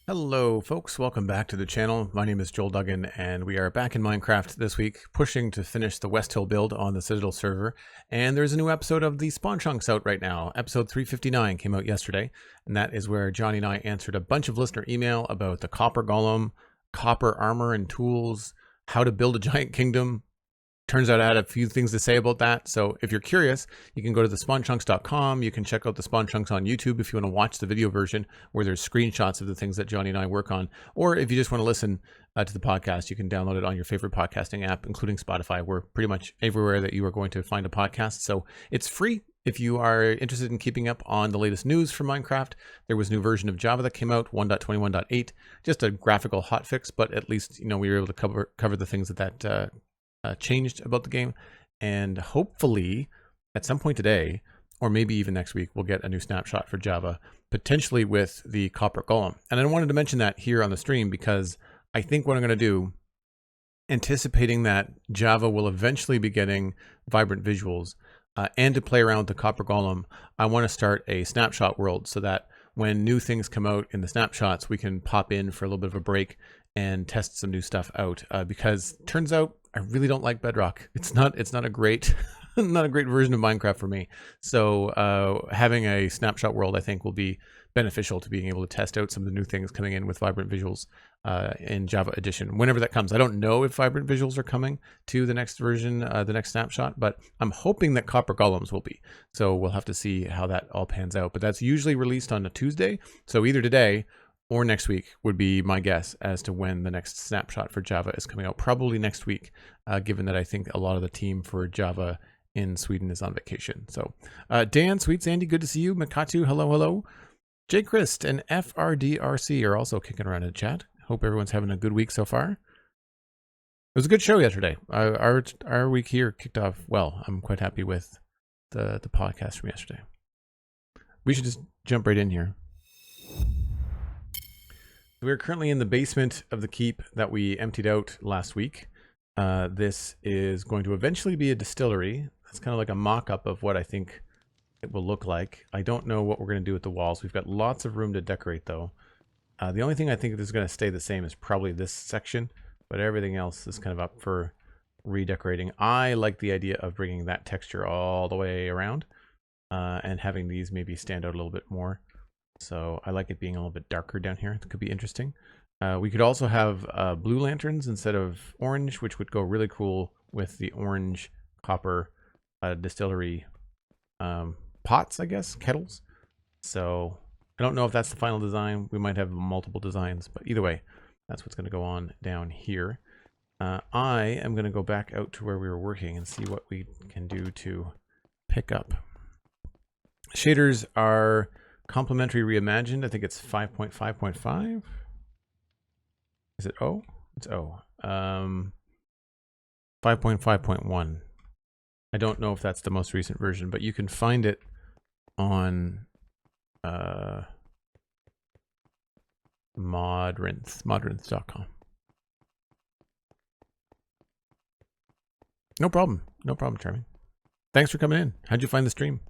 Hello folks, welcome back to the channel. My name is Joel Duggan and we are back in Minecraft this week, pushing to finish the West Hill build on the Citadel server. And there's a new episode of the Spawn Chunks out right now. Episode 359 came out yesterday, and that is where Johnny and I answered a bunch of listener email about the copper golem, copper armor and tools, how to build a giant kingdom. Turns out I had a few things to say about that. So if you're curious, you can go to thespawnchunks.com. You can check out the Spawn Chunks on YouTube if you want to watch the video version where there's screenshots of the things that Johnny and I work on. Or if you just want to listen to the podcast, you can download it on your favorite podcasting app, including Spotify. We're pretty much everywhere that you are going to find a podcast. So it's free. If you are interested in keeping up on the latest news from Minecraft, there was a new version of Java that came out, 1.21.8. Just a graphical hotfix, but at least we were able to cover the things that changed about the game, and hopefully at some point today or maybe even next week we'll get a new snapshot for Java, potentially with the copper golem. And I wanted to mention that here on the stream because I think what I'm going to do, anticipating that Java will eventually be getting vibrant visuals and to play around with the copper golem, I want to start a snapshot world so that when new things come out in the snapshots, we can pop in for a little bit of a break and test some new stuff out, because turns out I really don't like Bedrock. It's not a great not a great version of Minecraft for me. So having a snapshot world, I think, will be beneficial to being able to test out some of the new things coming in with vibrant visuals in Java Edition, whenever that comes. I don't know if vibrant visuals are coming to the next version, the next snapshot, but I'm hoping that copper golems will be. So we'll have to see how that all pans out. But that's usually released on a Tuesday. So either today or next week would be my guess as to when the next snapshot for Java is coming out. Probably next week, given that I think a lot of the team for Java in Sweden is on vacation. So Dan, SweetSandi, good to see you. Makatu, hello, hello. J. Christ and FRDRC are also kicking around in the chat. Hope everyone's having a good week so far. It was a good show yesterday. Our week here kicked off well. I'm quite happy with the podcast from yesterday. We should just jump right in here. We're currently in the basement of the keep that we emptied out last week. This is going to eventually be a distillery. That's kind of like a mock-up of what I think it will look like. I don't know what we're going to do with the walls. We've got lots of room to decorate, though. The only thing I think is going to stay the same is probably this section, but everything else is kind of up for redecorating. I like the idea of bringing that texture all the way around and having these maybe stand out a little bit more. So I like it being a little bit darker down here. It could be interesting. We could also have blue lanterns instead of orange, which would go really cool with the orange copper distillery pots, I guess, kettles. So I don't know if that's the final design. We might have multiple designs, but either way, that's what's going to go on down here. I am going to go back out to where we were working and see what we can do to pick up. Shaders are complementary reimagined. I think it's 5.5.5. Is it O? It's O. 5.5.1. I don't know if that's the most recent version, but you can find it on modrinth.com. No problem. No problem, Charming. Thanks for coming in. How'd you find the stream?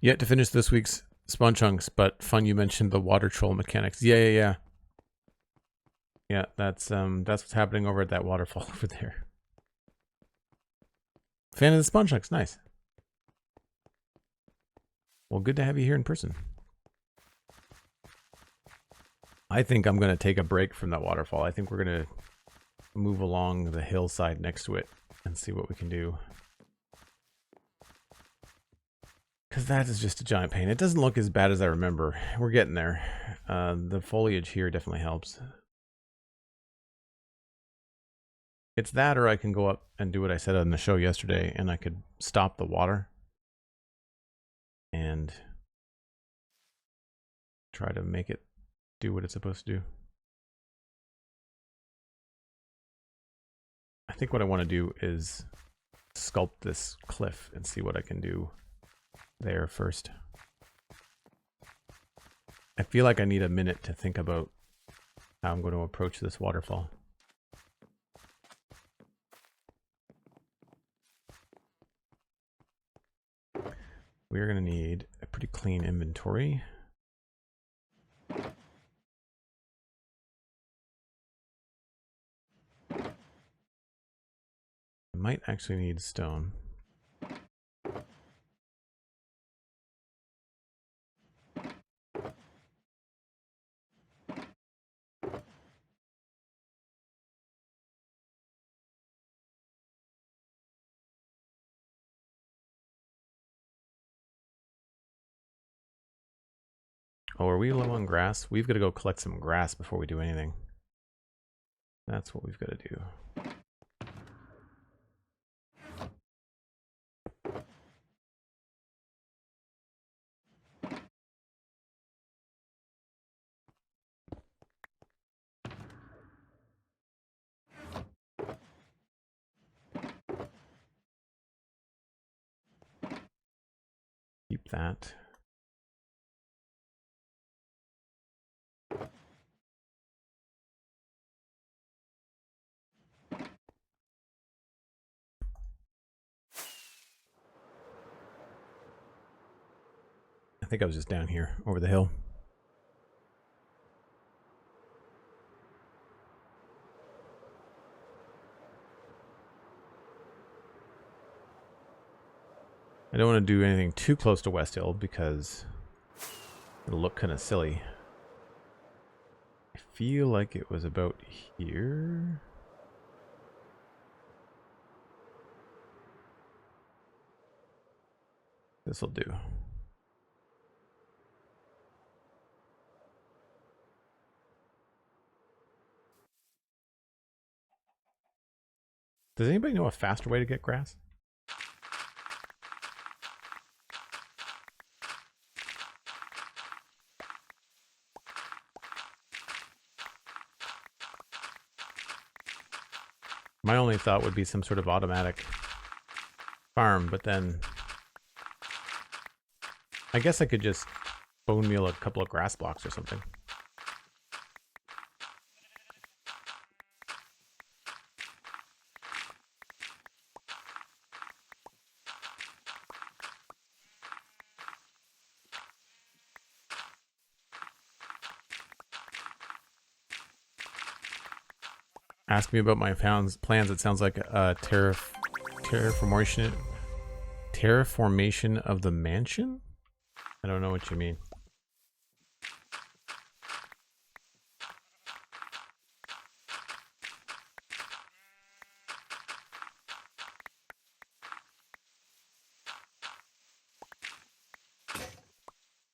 Yet to finish this week's Spawn Chunks, but fun you mentioned the water troll mechanics. Yeah, that's what's happening over at that waterfall over there. Fan of the Spawn Chunks, nice. Well, good to have you here in person. I think I'm going to take a break from that waterfall. I think we're going to move along the hillside next to it and see what we can do. Because that is just a giant pain. It doesn't look as bad as I remember. We're getting there. The foliage here definitely helps. It's that, or I can go up and do what I said on the show yesterday, and I could stop the water and try to make it do what it's supposed to do. I think what I want to do is sculpt this cliff and see what I can do there first. I feel like I need a minute to think about how I'm going to approach this waterfall. we're going to need a pretty clean inventory. Might actually need stone. Oh, are we low on grass? We've got to go collect some grass before we do anything. That's what we've got to do. Keep that. I think I was just down here over the hill. I don't want to do anything too close to West Hill because it'll look kind of silly. I feel like it was about here. This'll do. Does anybody know a faster way to get grass? My only thought would be some sort of automatic farm, but then I guess I could just bone meal a couple of grass blocks or something. Ask me about my plans. It sounds like a terraformation of the mansion? I don't know what you mean.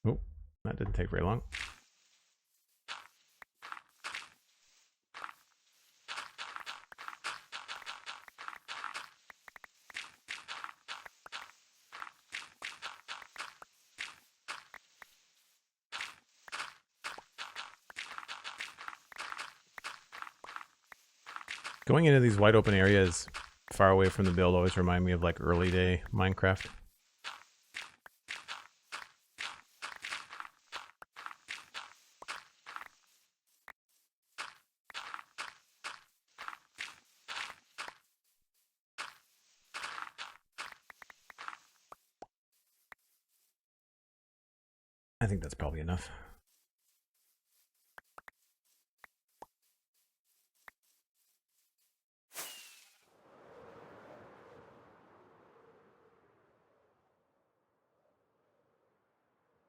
Oh, that didn't take very long. Going into these wide open areas far away from the build always remind me of like early day Minecraft. I think that's probably enough.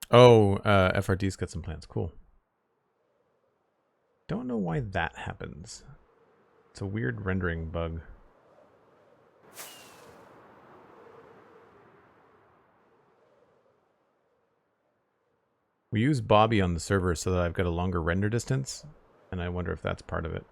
Oh, FRD's got some plans. Cool. Don't know why that happens. It's a weird rendering bug. We use Bobby on the server so that I've got a longer render distance, and I wonder if that's part of it.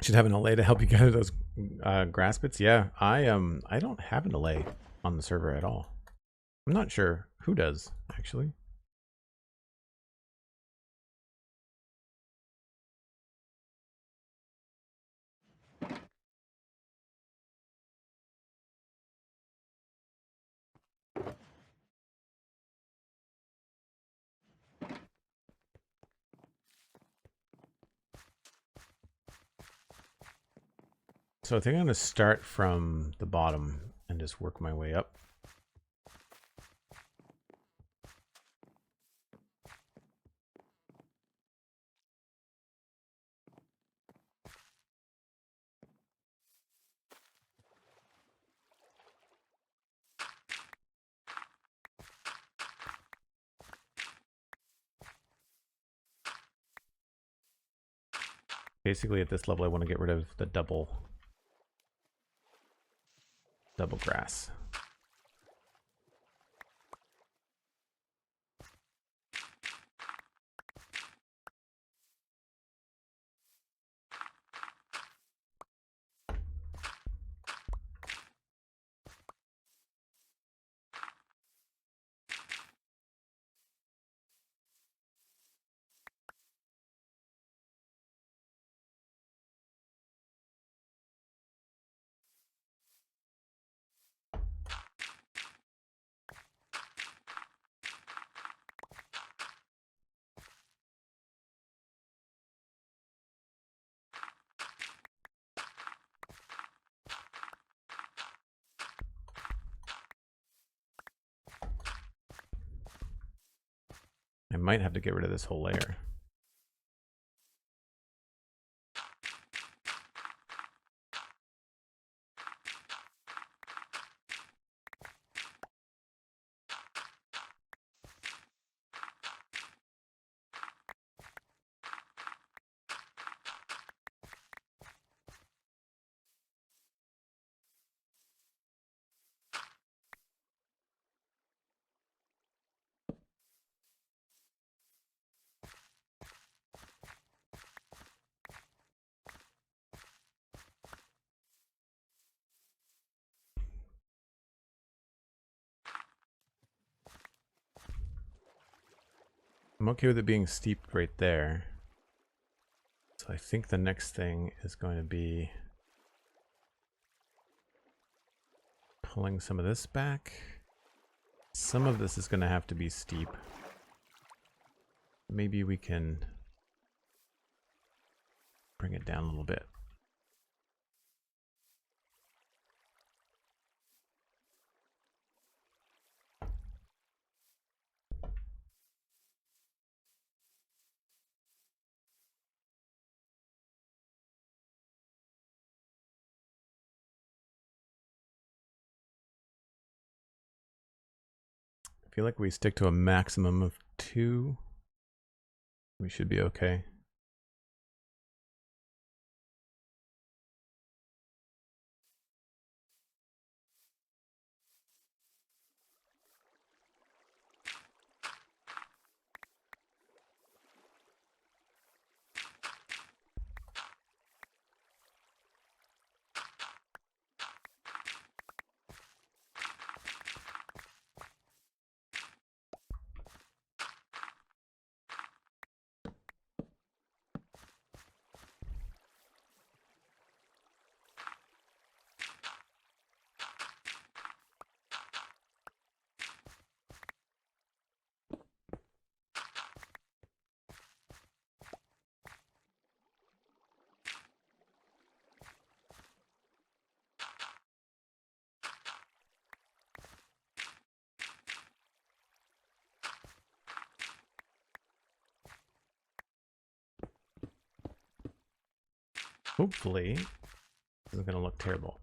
Should have an allay to help you gather those grass bits. Yeah, I don't have an allay on the server at all. I'm not sure who does, actually. So I think I'm going to start from the bottom and just work my way up. Basically, at this level, I want to get rid of the double grass. I might have to get rid of this whole layer. I'm okay with it being steeped right there. So I think the next thing is going to be pulling some of this back. Some of this is going to have to be steep. Maybe we can bring it down a little bit. I feel like we stick to a maximum of 2. We should be okay. Hopefully, this isn't going to look terrible.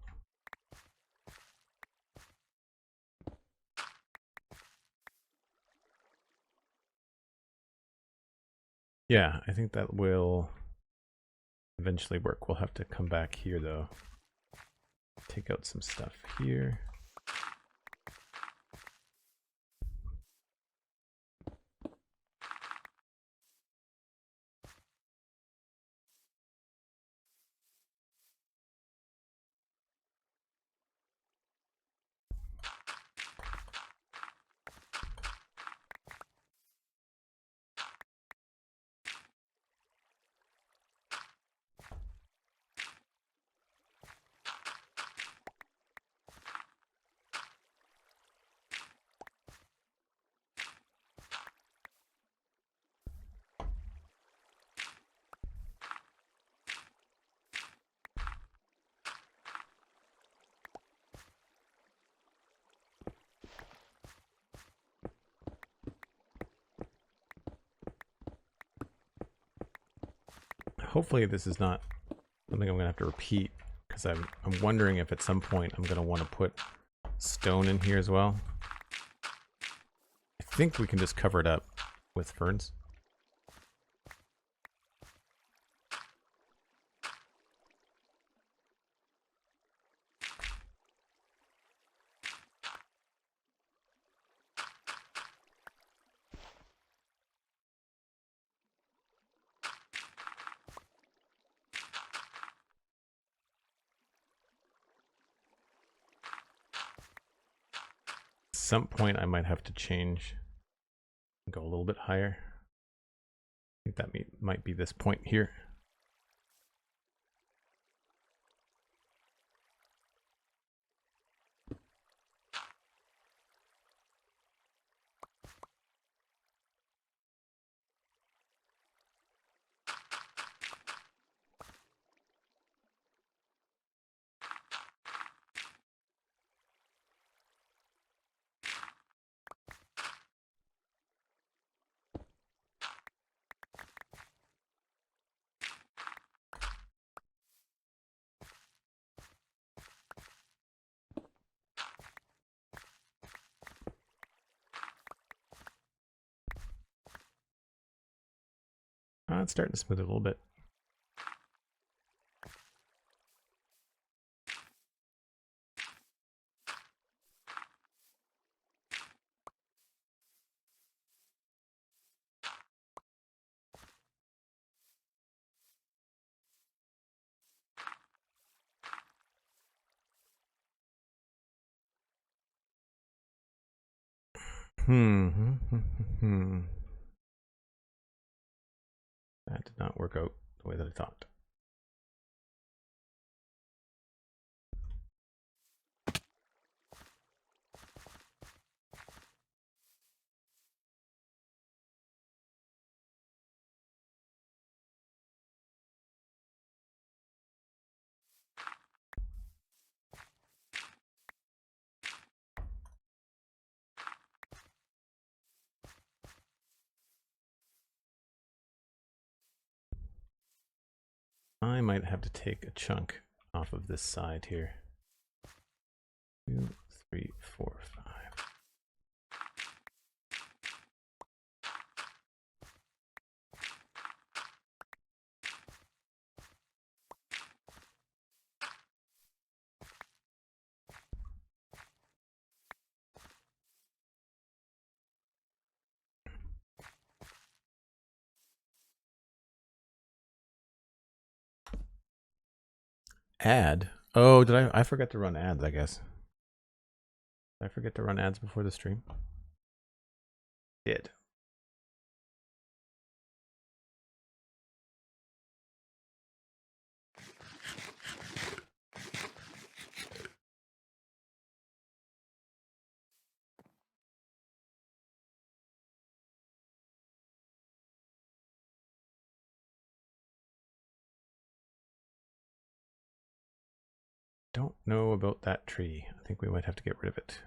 Yeah, I think that will eventually work. We'll have to come back here though. Take out some stuff here. hopefully this is not something I'm gonna have to repeat, because I'm wondering if at some point I'm gonna want to put stone in here as well. I think we can just cover it up with ferns. At some point I might have to change, go a little bit higher. I think that might be this point here. It's starting to smooth it a little bit. That did not work out the way that I thought. I might have to take a chunk off of this side here. 2, 3, 4, 5. Ad? Oh, did I forgot to run ads, I guess. Did I forget to run ads before the stream? Did. Don't know about that tree. I think we might have to get rid of it.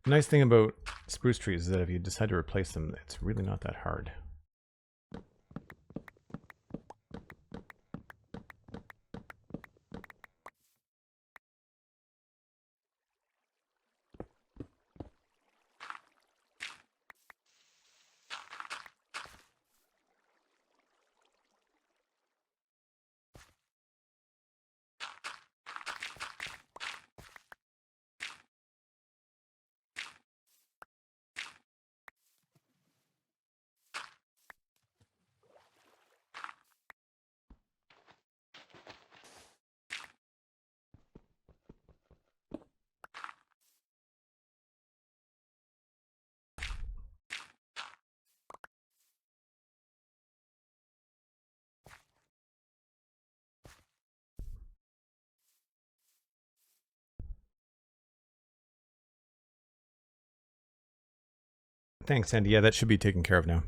The nice thing about spruce trees is that if you decide to replace them, it's really not that hard. Thanks, Sandy. Yeah, that should be taken care of now.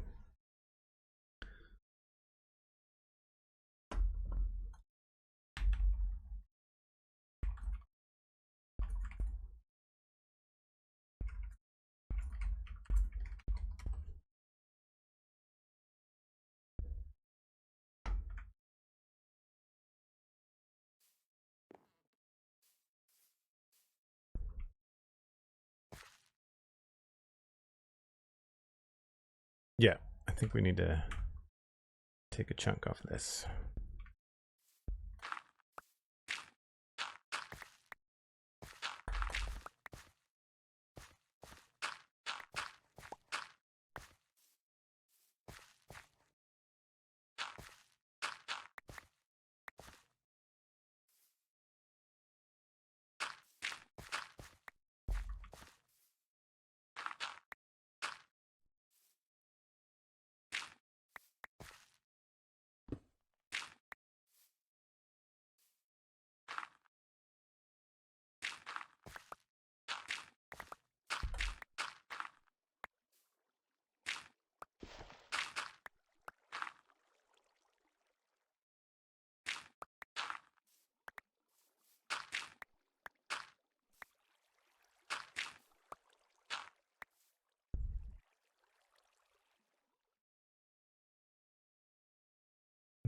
Yeah, I think we need to take a chunk off of this.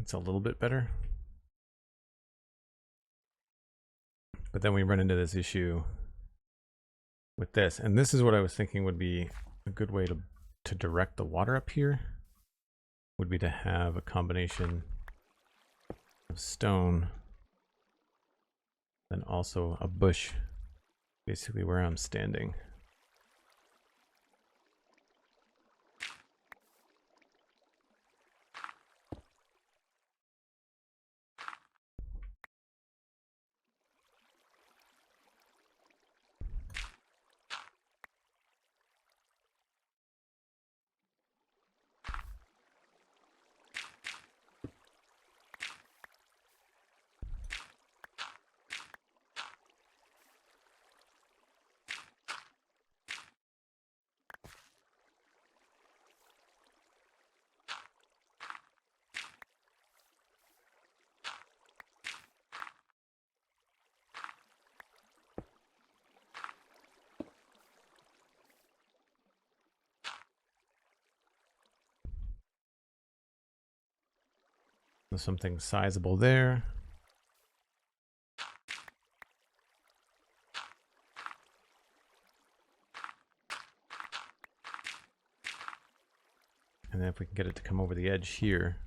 It's a little bit better. But then we run into this issue with this. And this is what I was thinking would be a good way to direct the water up here, would be to have a combination of stone and also a bush basically where I'm standing. So something sizable there. And then if we can get it to come over the edge here.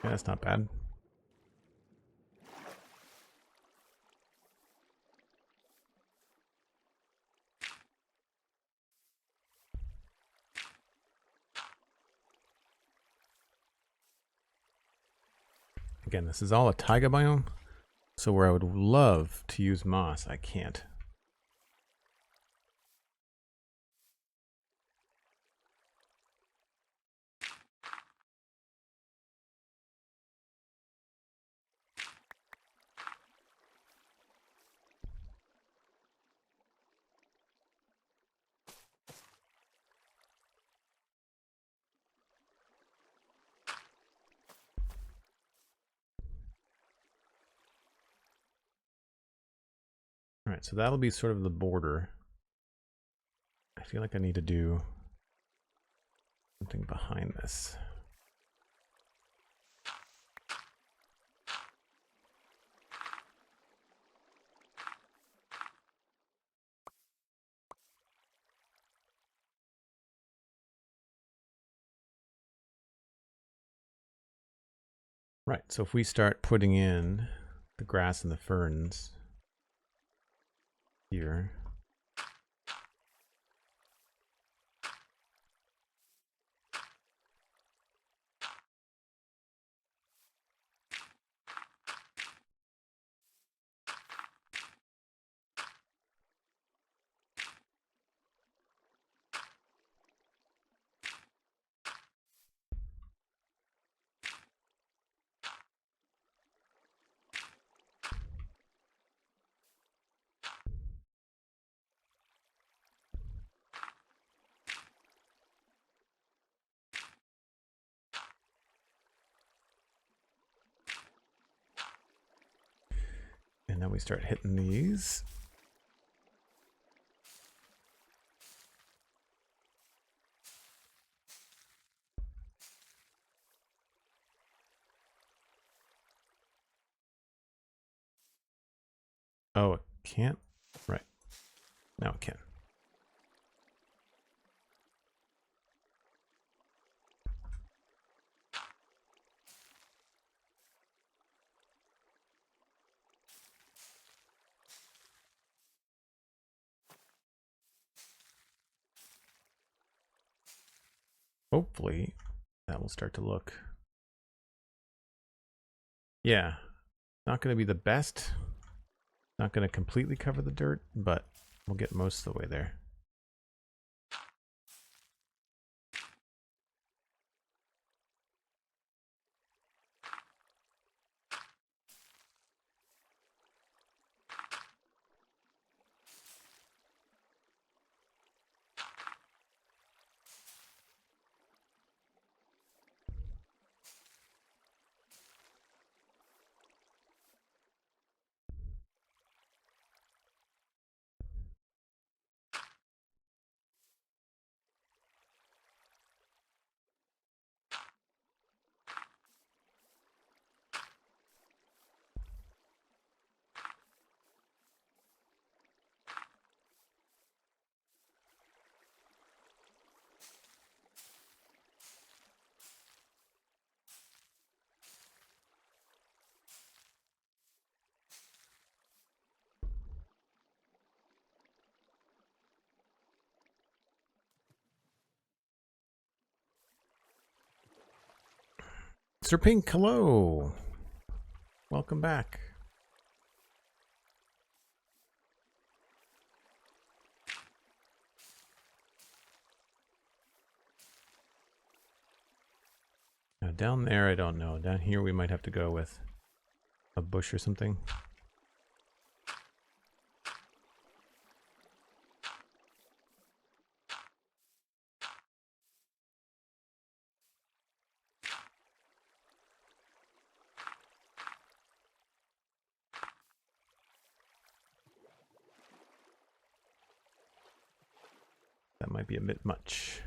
Yeah, that's not bad. Again, this is all a taiga biome, so where I would love to use moss, I can't. All right, so that'll be sort of the border. I feel like I need to do something behind this. right, so if we start putting in the grass and the ferns here. And now we start hitting these. Oh, it can't? Right. Now it can. Hopefully that will start to look. Yeah, not going to be the best. Not going to completely cover the dirt, but we'll get most of the way there. Sir Pink, hello. Welcome back. Now down there, I don't know. Down here, we might have to go with a bush or something. That might be a bit much.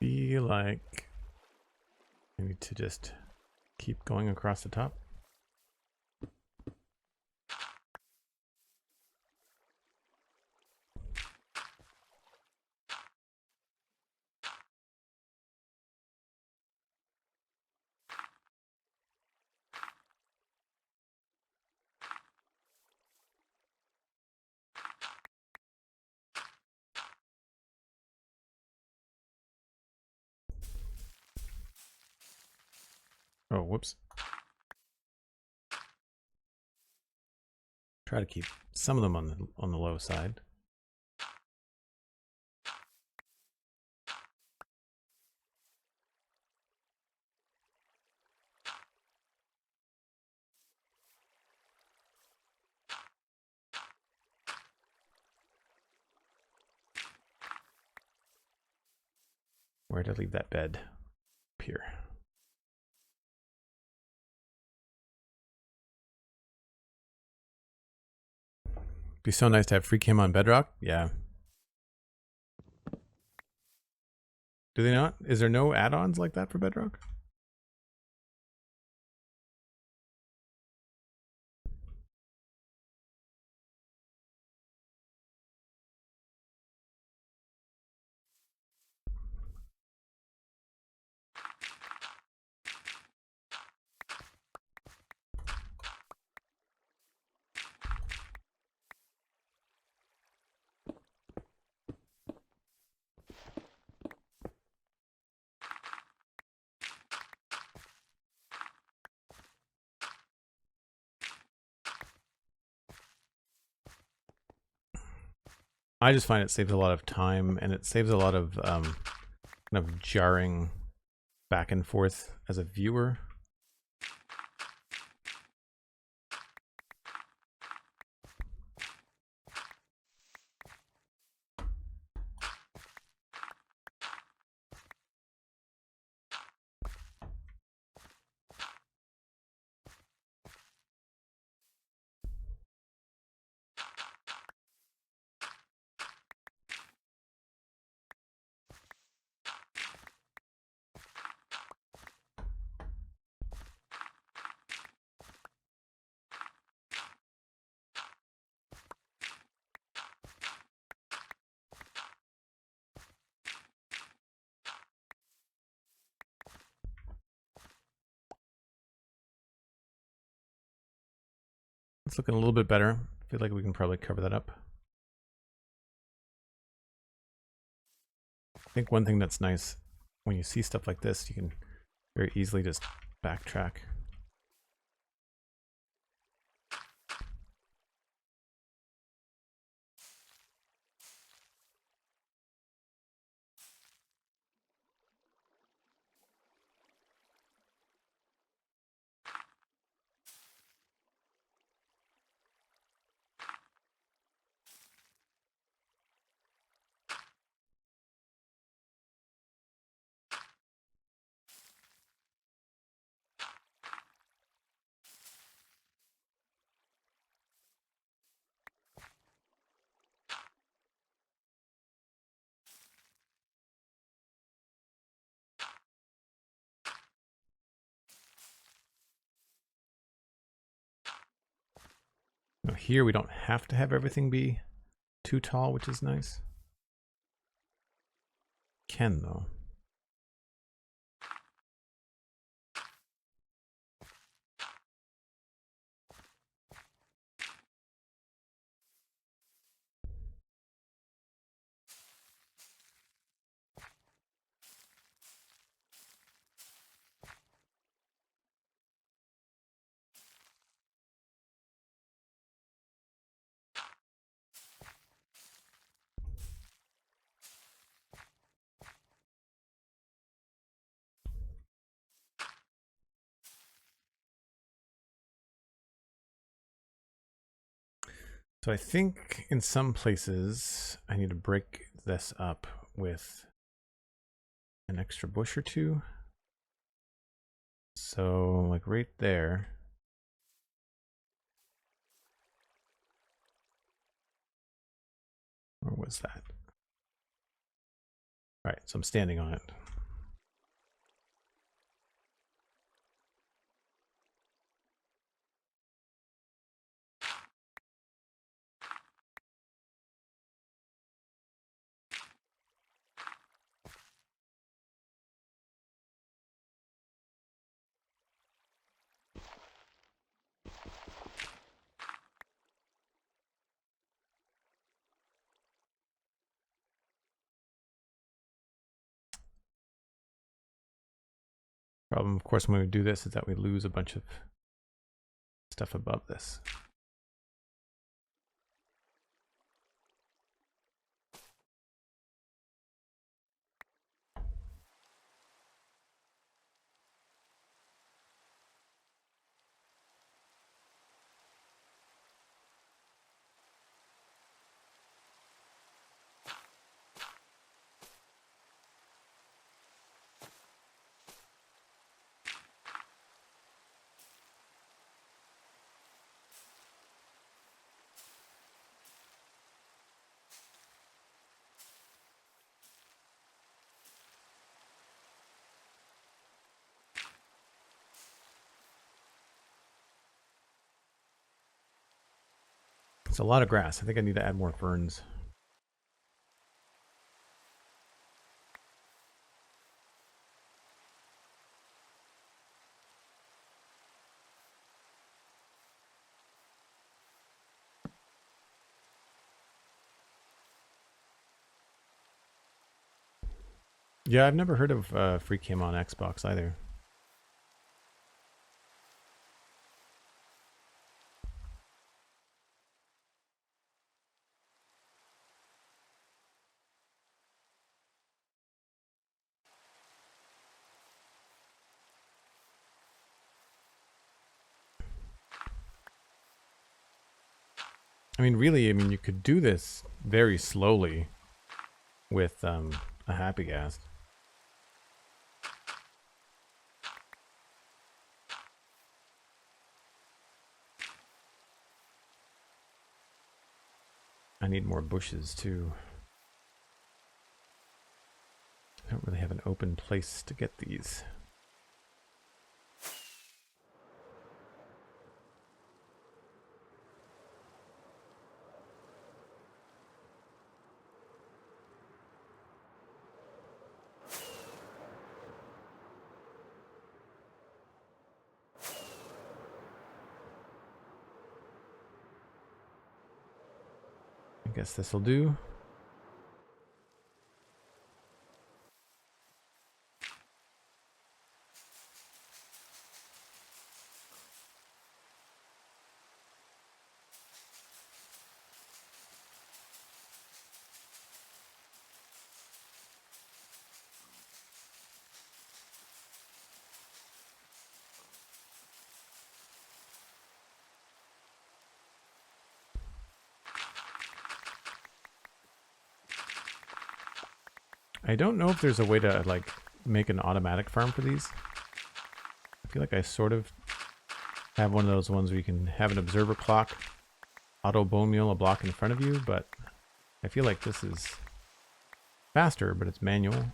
Feel like I need to just keep going across the top. Oh, whoops. Try to keep some of them on the low side. Where did I leave that bed? Up here. Be so nice to have free cam on Bedrock. Yeah. Do they not? Is there no add-ons like that for Bedrock? I just find it saves a lot of time, and it saves a lot of kind of jarring back and forth as a viewer. It's looking a little bit better. I feel like we can probably cover that up. I think one thing that's nice when you see stuff like this, you can very easily just backtrack. Now here we don't have to have everything be too tall, which is nice. Can though. So I think in some places I need to break this up with an extra bush or two. So like right there. Where was that? All right, so I'm standing on it. Problem, of course, when we do this is that we lose a bunch of stuff above this. It's a lot of grass. I think I need to add more ferns. Yeah, I've never heard of Free Cam on Xbox either. I mean, really, I mean, you could do this very slowly with a happy gas. I need more bushes too. I don't really have an open place to get these. I guess this will do. I don't know if there's a way to like make an automatic farm for these. I feel like I sort of have one of those ones where you can have an observer clock, auto bone meal a block in front of you, but I feel like this is faster, but it's manual.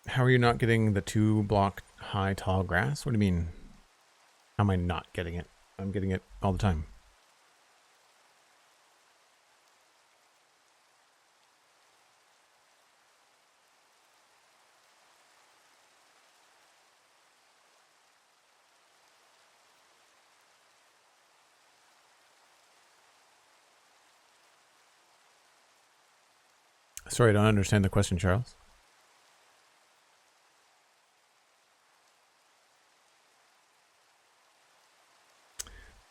How are you not getting the 2-block high tall grass? What do you mean? How am I not getting it? I'm getting it all the time. Sorry, I don't understand the question, Charles.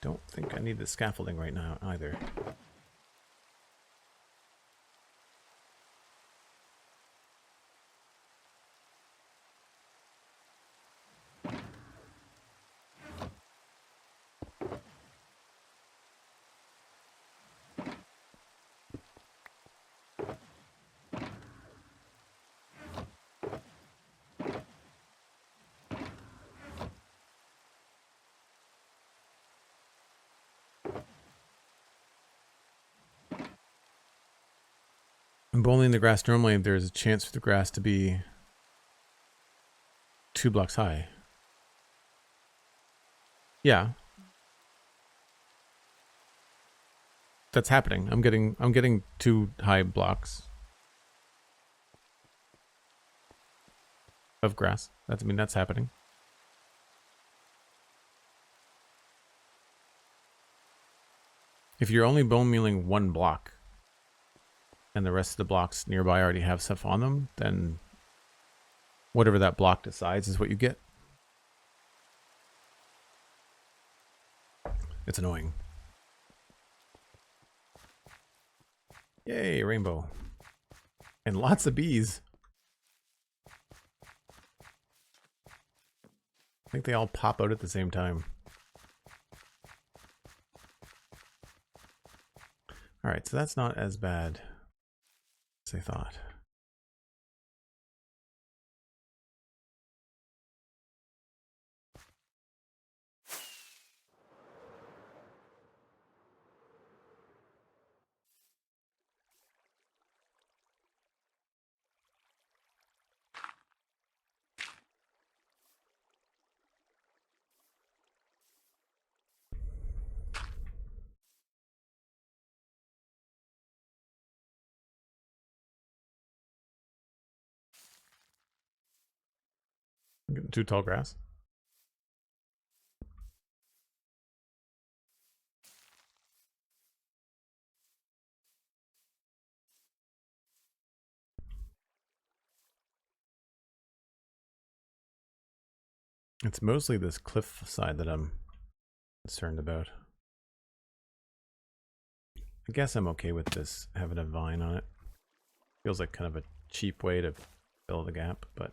Don't think I need the scaffolding right now either. I'm bowling the grass normally, there's a chance for the grass to be 2 blocks high. Yeah. That's happening. I'm getting 2 high blocks of grass. That's happening. If you're only bone mealing 1 block and the rest of the blocks nearby already have stuff on them, then whatever that block decides is what you get. It's annoying. Yay, rainbow. And lots of bees. I think they all pop out at the same time. Alright, so that's not as bad as I thought. I'm getting too tall grass. It's mostly this cliff side that I'm concerned about. I guess I'm okay with this having a vine on it. Feels like kind of a cheap way to fill the gap, but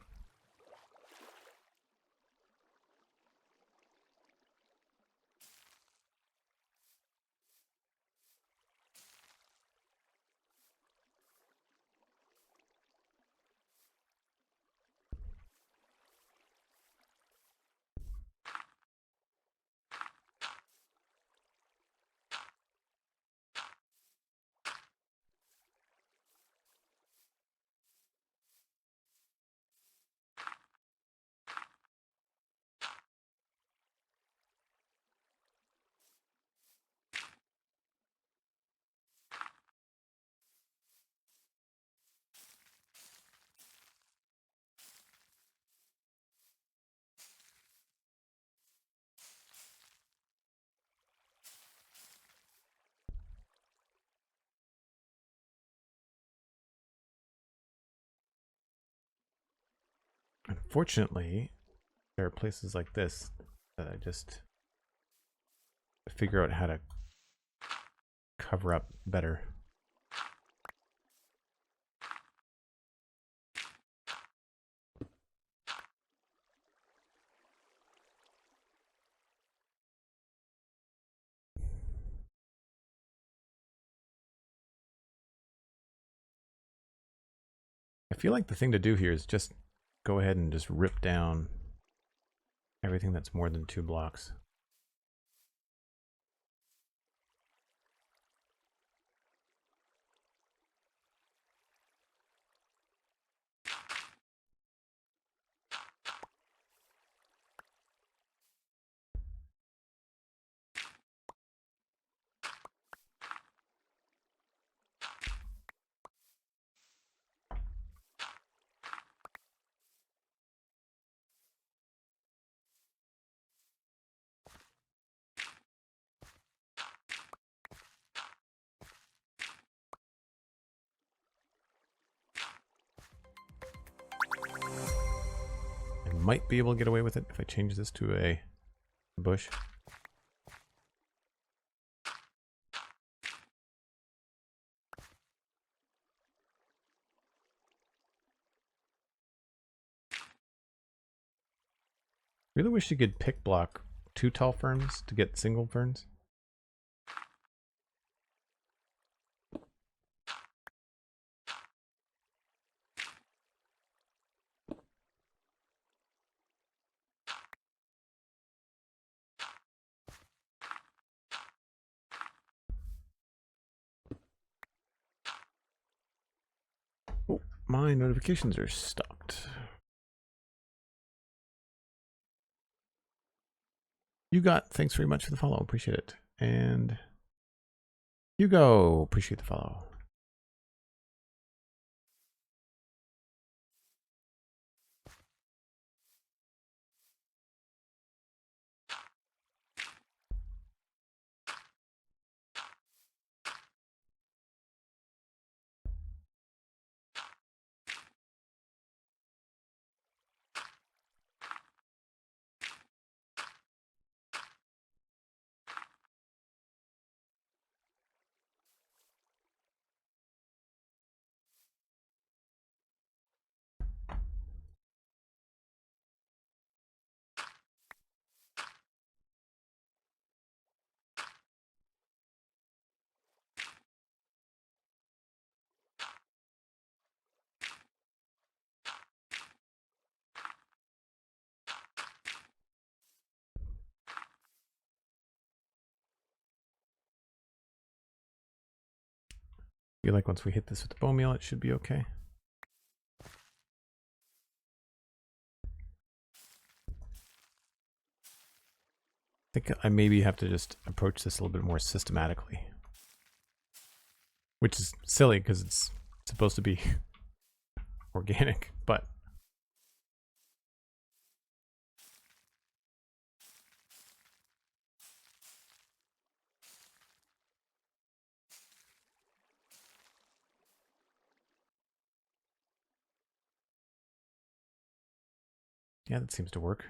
unfortunately, there are places like this that I just figure out how to cover up better. I feel like the thing to do here is just go ahead and just rip down everything that's more than 2 blocks. I might be able to get away with it if I change this to a bush. Really wish you could pick block 2 tall ferns to get single ferns. my notifications are stopped. You got, thanks very much for the follow. Appreciate it. And Hugo, appreciate the follow. I feel like once we hit this with the bone meal, it should be okay. I think I maybe have to just approach this a little bit more systematically. Which is silly because it's supposed to be organic, but yeah, that seems to work.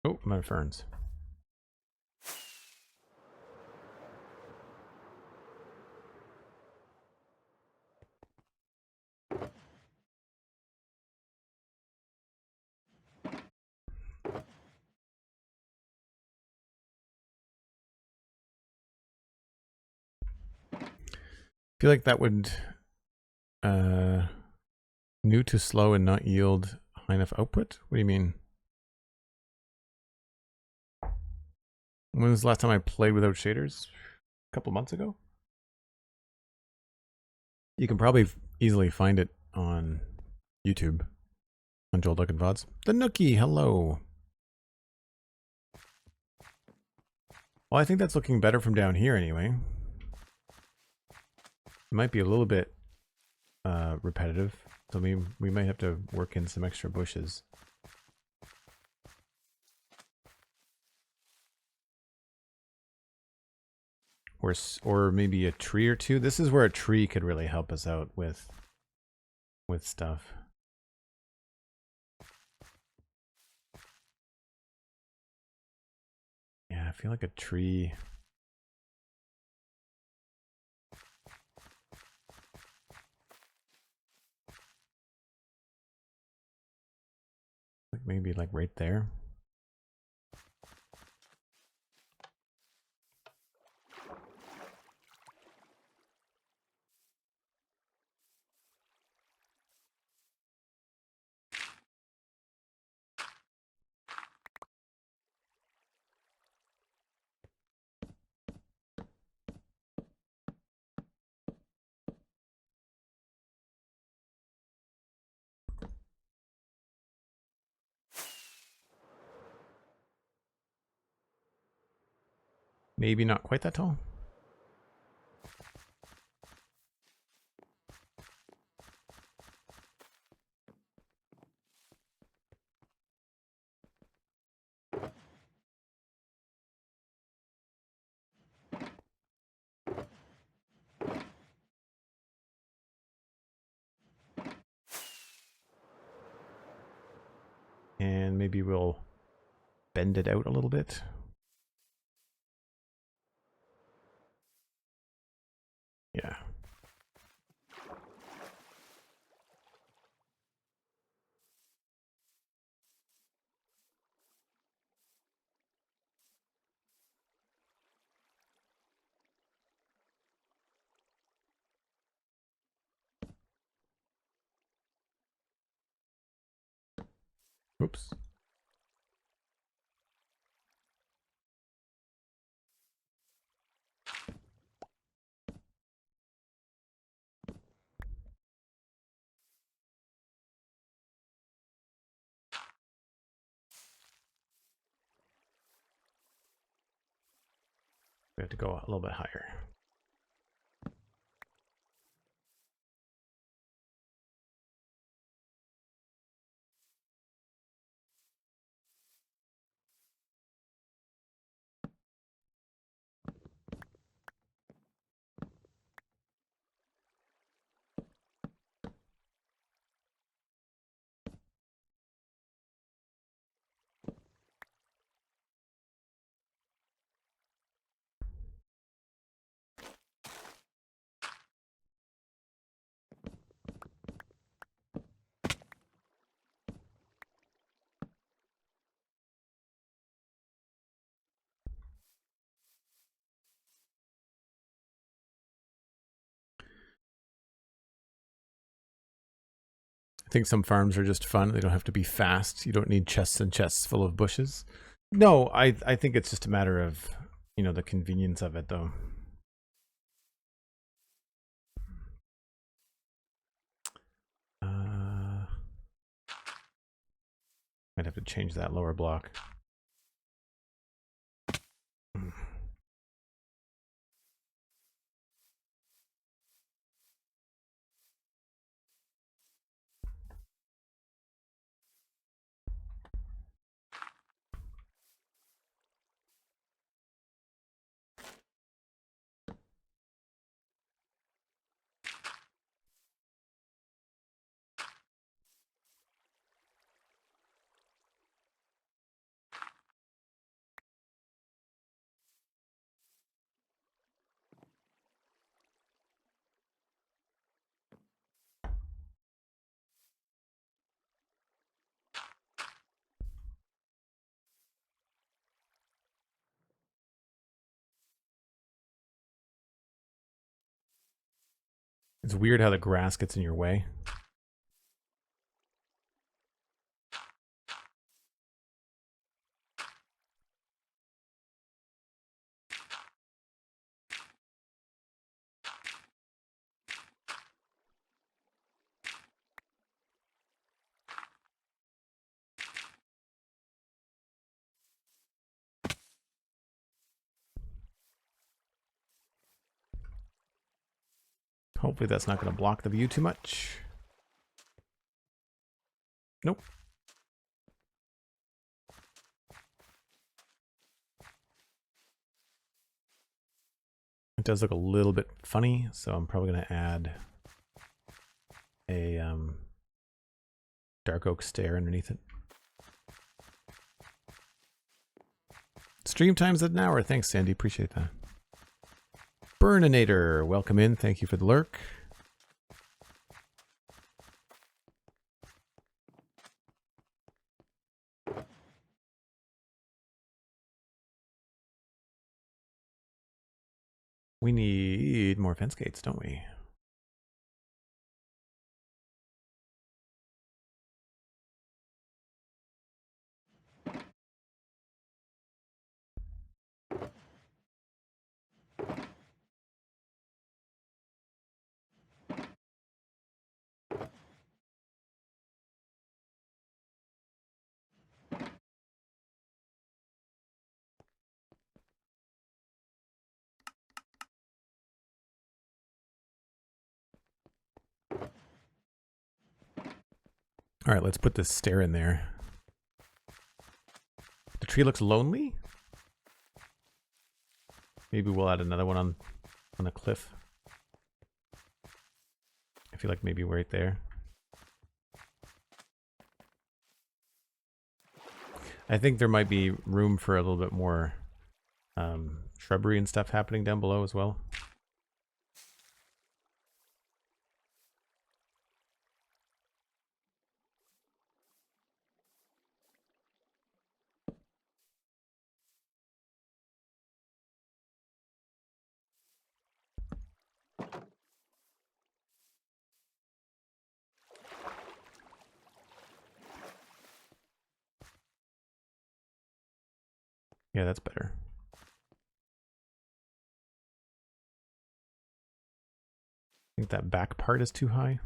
Oh, my ferns. I feel like that would new to slow and not yield high enough output? What do you mean? When was the last time I played without shaders? A couple months ago? You can probably easily find it on YouTube. On Joel Duggan VODs. The Nookie, hello. Well, I think that's looking better from down here anyway. It might be a little bit repetitive. So we might have to work in some extra bushes. Or maybe a tree or two. This is where a tree could really help us out with stuff. Yeah, I feel like a tree. Like maybe like right there. Maybe not quite that tall. And maybe we'll bend it out a little bit. Yeah. Oops. We have to go a little bit higher. I think some farms are just fun. They don't have to be fast. You don't need chests and chests full of bushes. No, I think it's just a matter of, you know, the convenience of it, though. Might have to change that lower block. It's weird how the grass gets in your way. Hopefully that's not going to block the view too much. Nope. It does look a little bit funny, so I'm probably going to add a dark oak stair underneath it. Stream time's at an hour. Thanks, Sandy. Appreciate that. Burninator, welcome in. Thank you for the lurk. We need more fence gates, don't we? All right, let's put this stair in there. The tree looks lonely. Maybe we'll add another one on the cliff. I feel like maybe right there. I think there might be room for a little bit more shrubbery and stuff happening down below as well. Yeah, that's better. I think that back part is too high.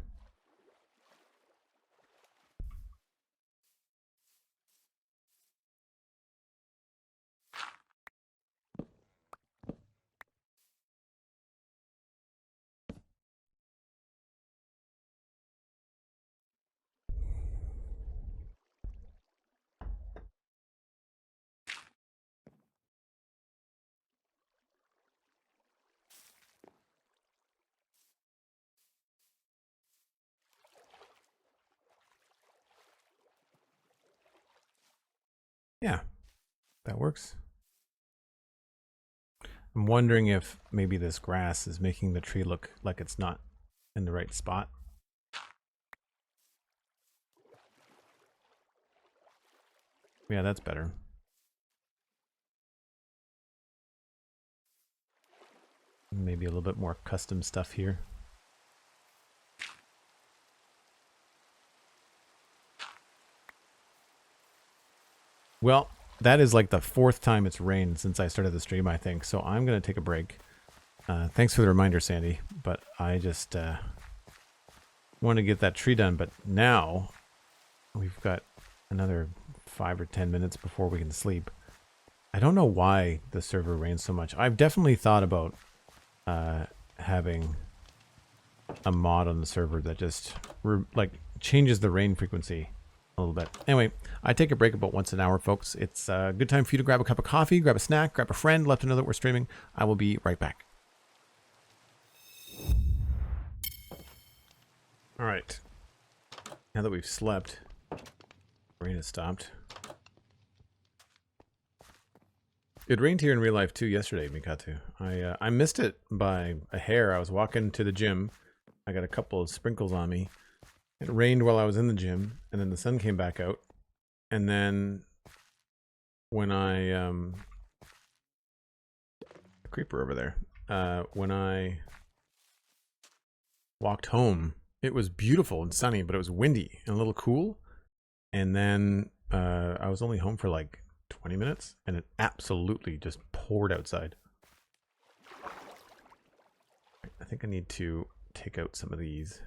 Yeah, that works. I'm wondering if maybe this grass is making the tree look like it's not in the right spot. Yeah, that's better. Maybe a little bit more custom stuff here. Well, that is like the 4th time it's rained since I started the stream, I think. So I'm going to take a break. Thanks for the reminder, Sandy. But I just want to get that tree done. But now we've got another 5 or 10 minutes before we can sleep. I don't know why the server rains so much. I've definitely thought about having a mod on the server that just like changes the rain frequency a little bit. Anyway, I take a break about once an hour, folks. It's a good time for you to grab a cup of coffee, grab a snack, grab a friend, let them know that we're streaming. I will be right back. All right. Now that we've slept, rain has stopped. It rained here in real life too yesterday, Mikatu. I missed it by a hair. I was walking to the gym. I got a couple of sprinkles on me. It rained while I was in the gym, and then the sun came back out. And then when I creeper over there. When I walked home, it was beautiful and sunny, but it was windy and a little cool. And then I was only home for like 20 minutes, and it absolutely just poured outside. I think I need to take out some of these.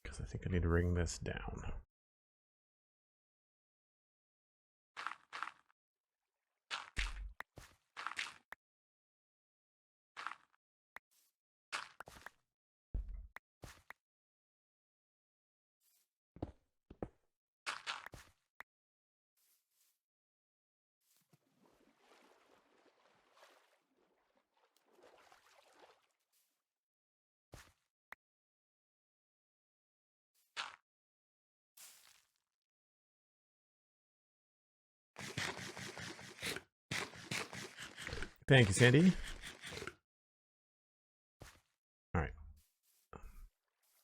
Because I think I need to bring this down. Thank you, Sandy. All right.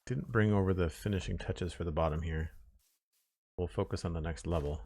Didn't bring over the finishing touches for the bottom here. We'll focus on the next level.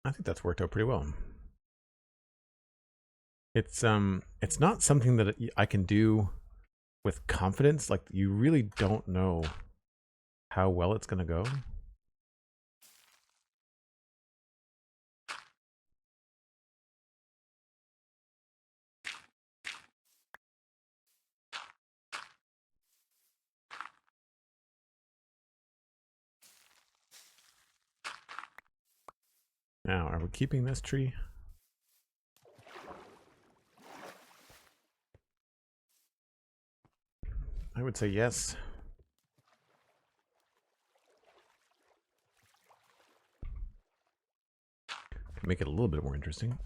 I think that's worked out pretty well. It's not something that I can do with confidence. Like, you really don't know how well it's gonna go. Now, are we keeping this tree? I would say yes. Make it a little bit more interesting.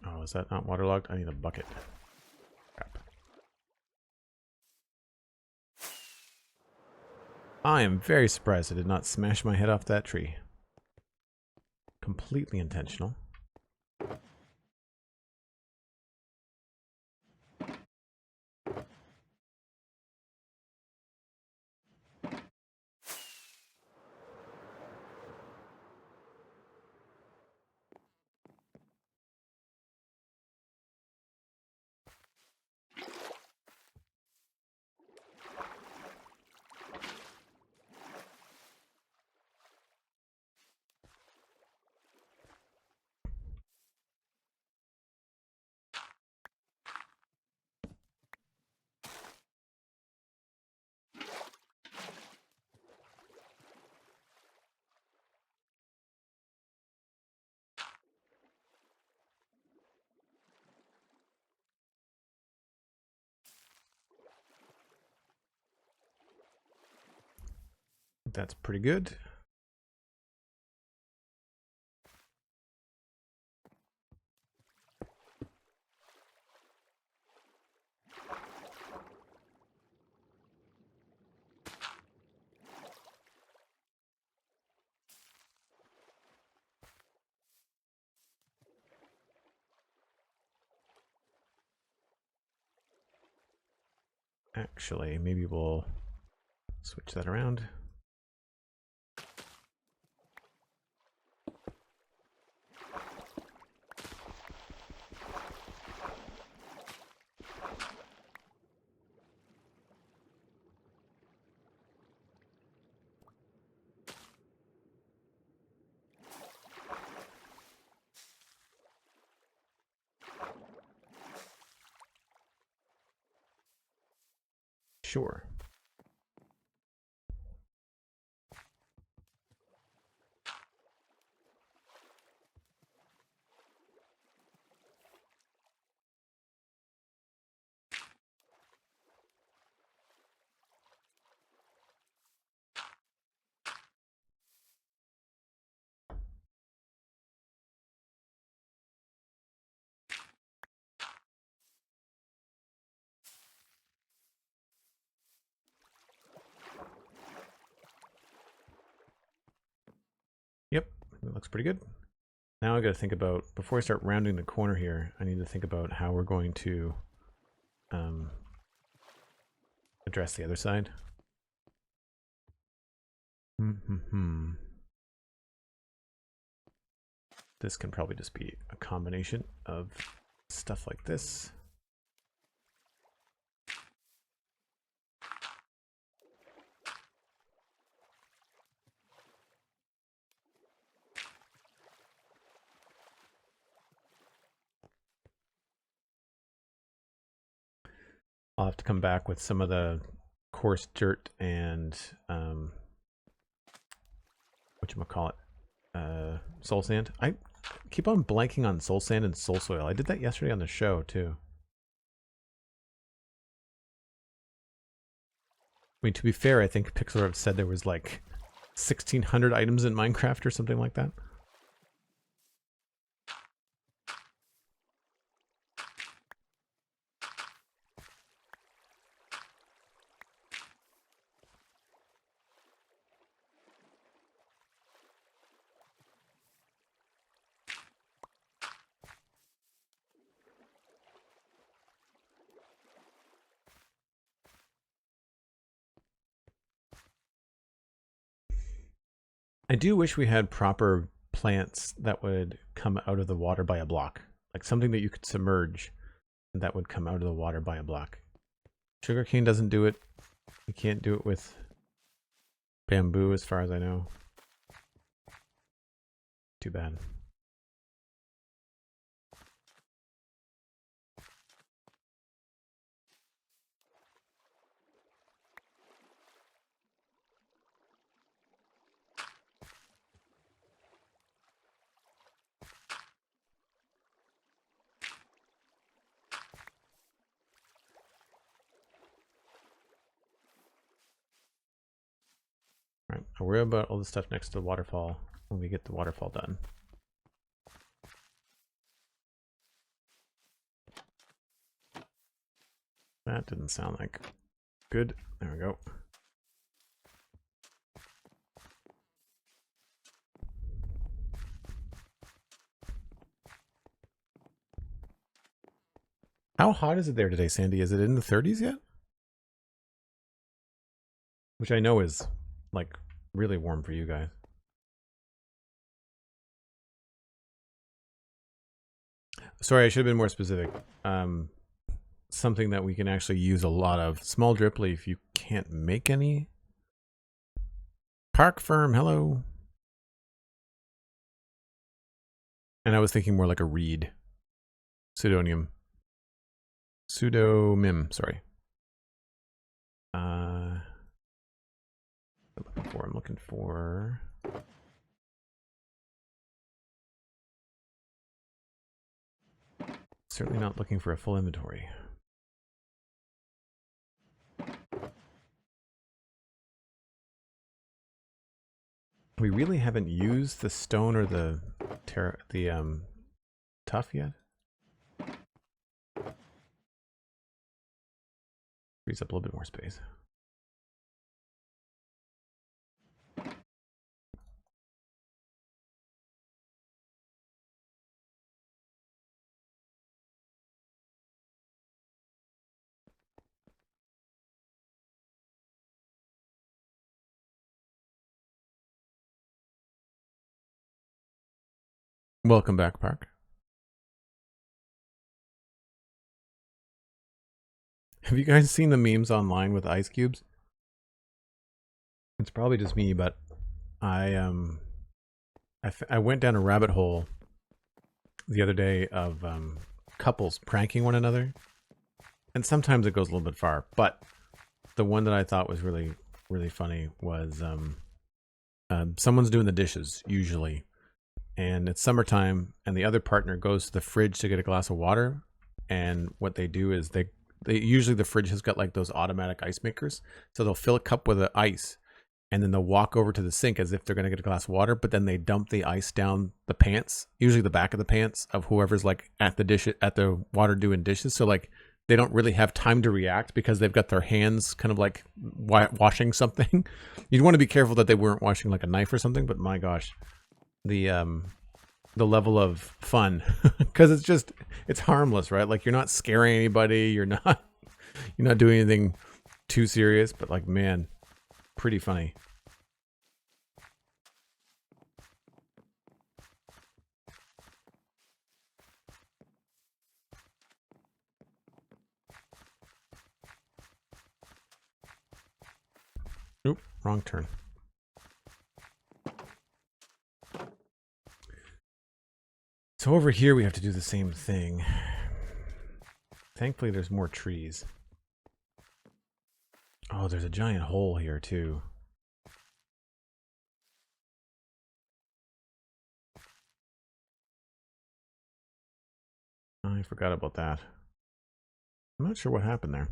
Oh, is that not waterlogged? I need a bucket. Crap. I am very surprised I did not smash my head off that tree. Completely intentional. That's pretty good. Actually, maybe we'll switch that around. Sure. Yep, that looks pretty good. Now I got to think about, before I start rounding the corner here, I need to think about how we're going to address the other side. This can probably just be a combination of stuff like this. I'll have to come back with some of the coarse dirt and whatchamacallit, soul sand. I keep on blanking on soul sand and soul soil. I did that yesterday on the show too. I mean, to be fair, I think Pixelrev said there was like 1,600 items in Minecraft or something like that. I do wish we had proper plants that would come out of the water by a block. Like something that you could submerge and that would come out of the water by a block. Sugarcane doesn't do it. You can't do it with bamboo as far as I know. too bad. Right, I'll worry about all the stuff next to the waterfall when we get the waterfall done. That didn't sound like good. There we go. How hot is it there today, Sandy? Is it in the 30s yet? Which I know is like really warm for you guys. Sorry, I should have been more specific. Something that we can actually use a lot of. Small drip leaf, you can't make any. Park firm, hello. And I was thinking more like a reed. Pseudonym. Pseudomim, sorry. I'm looking for certainly not looking for a full inventory. We really haven't used the stone or the tough yet. Frees up a little bit more space. Welcome back, Park. Have you guys seen the memes online with ice cubes? It's probably just me, but I went down a rabbit hole the other day of couples pranking one another, and sometimes it goes a little bit far. But the one that I thought was really funny was someone's doing the dishes usually, and it's summertime, and the other partner goes to the fridge to get a glass of water, and what they do is they usually the fridge has got like those automatic ice makers, so they'll fill a cup with the ice, and then they'll walk over to the sink as if they're going to get a glass of water, but then they dump the ice down the pants, usually the back of the pants of whoever's like at the water doing dishes. So like they don't really have time to react because they've got their hands kind of like washing something. You'd want to be careful that they weren't washing like a knife or something, but my gosh, the level of fun, because it's harmless, right? Like you're not scaring anybody, you're not doing anything too serious, but like, man, pretty funny. Oop, wrong turn. So over here we have to do the same thing. Thankfully there's more trees. Oh, there's a giant hole here too. I forgot about that. I'm not sure what happened there.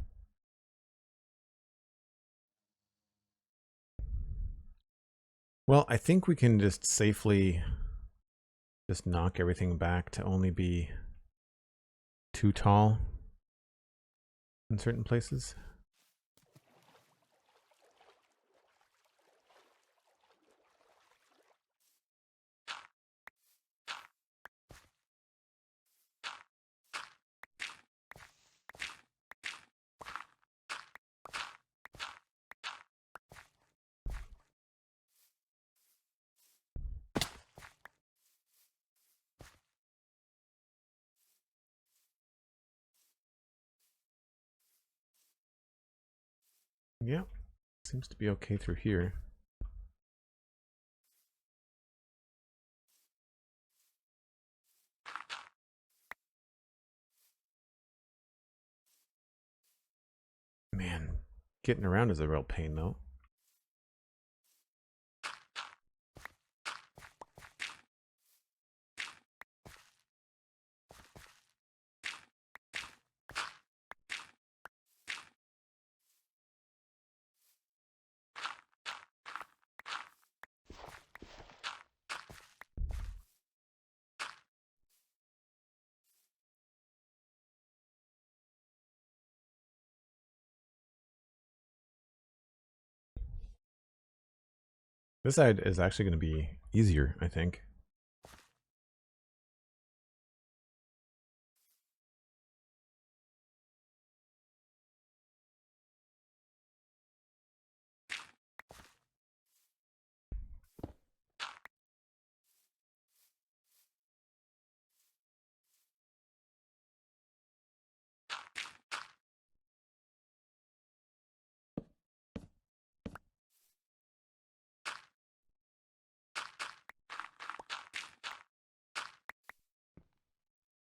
Well, I think we can just safely just knock everything back to only be too tall in certain places. Yeah, seems to be okay through here. Man, getting around is a real pain though. This side is actually going to be easier, I think.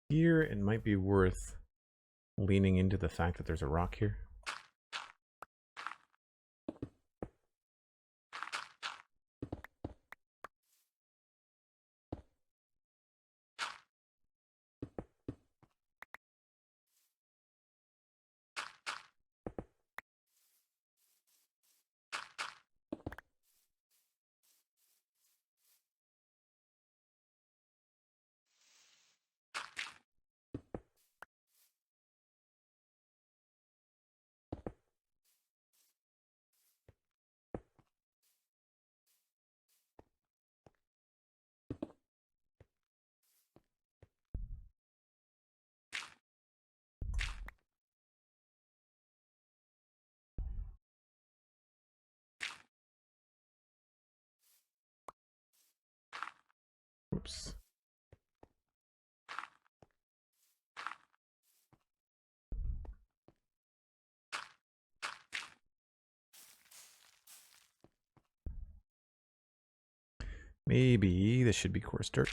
Here, it might be worth leaning into the fact that there's a rock here. Oops. Maybe this should be coarse dirt.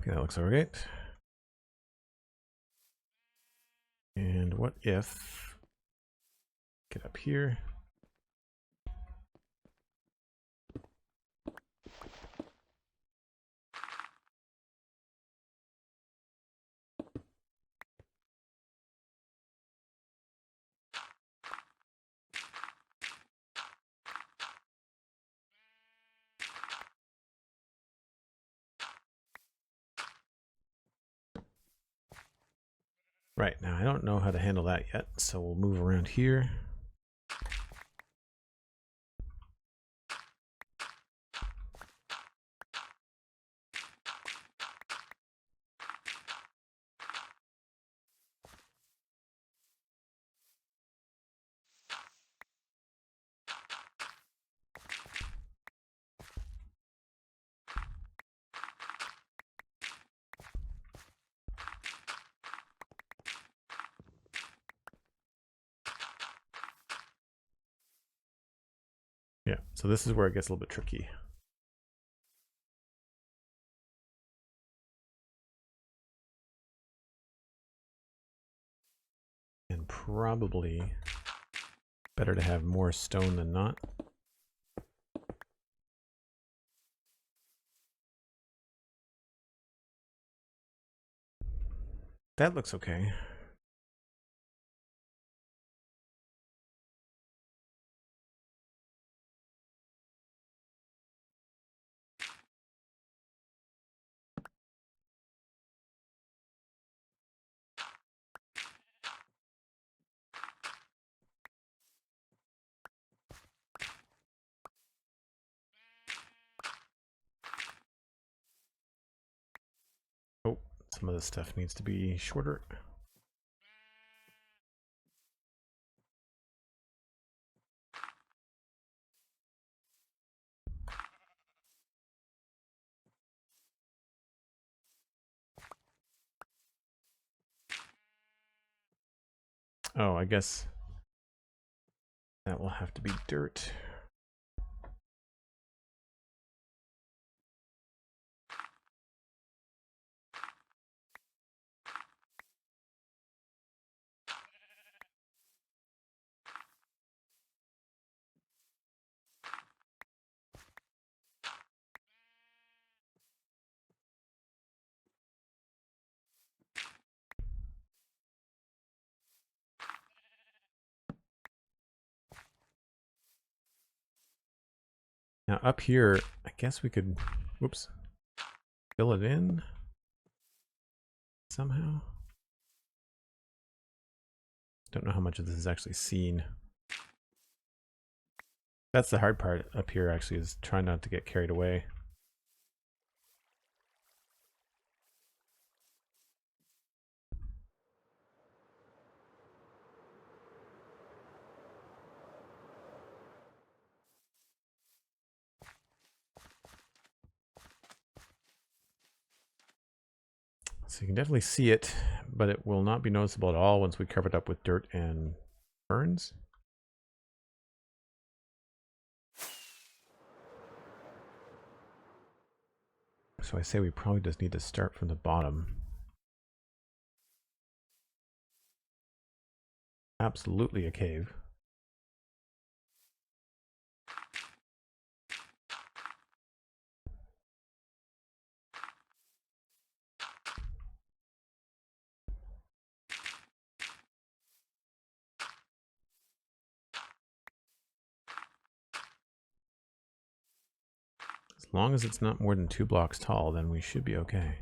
Okay, that looks all right. And what if, get up here. Right, now I don't know how to handle that yet, so we'll move around here. Yeah, so this is where it gets a little bit tricky. And probably better to have more stone than not. That looks okay. Oh, some of this stuff needs to be shorter. Oh, I guess that will have to be dirt. Now up here, I guess we could, whoops, fill it in somehow. Don't know how much of this is actually seen. That's the hard part up here, actually, is trying not to get carried away. So you can definitely see it, but it will not be noticeable at all once we cover it up with dirt and ferns. So I say we probably just need to start from the bottom. Absolutely a cave. As long as it's not more than 2 blocks tall, then we should be okay.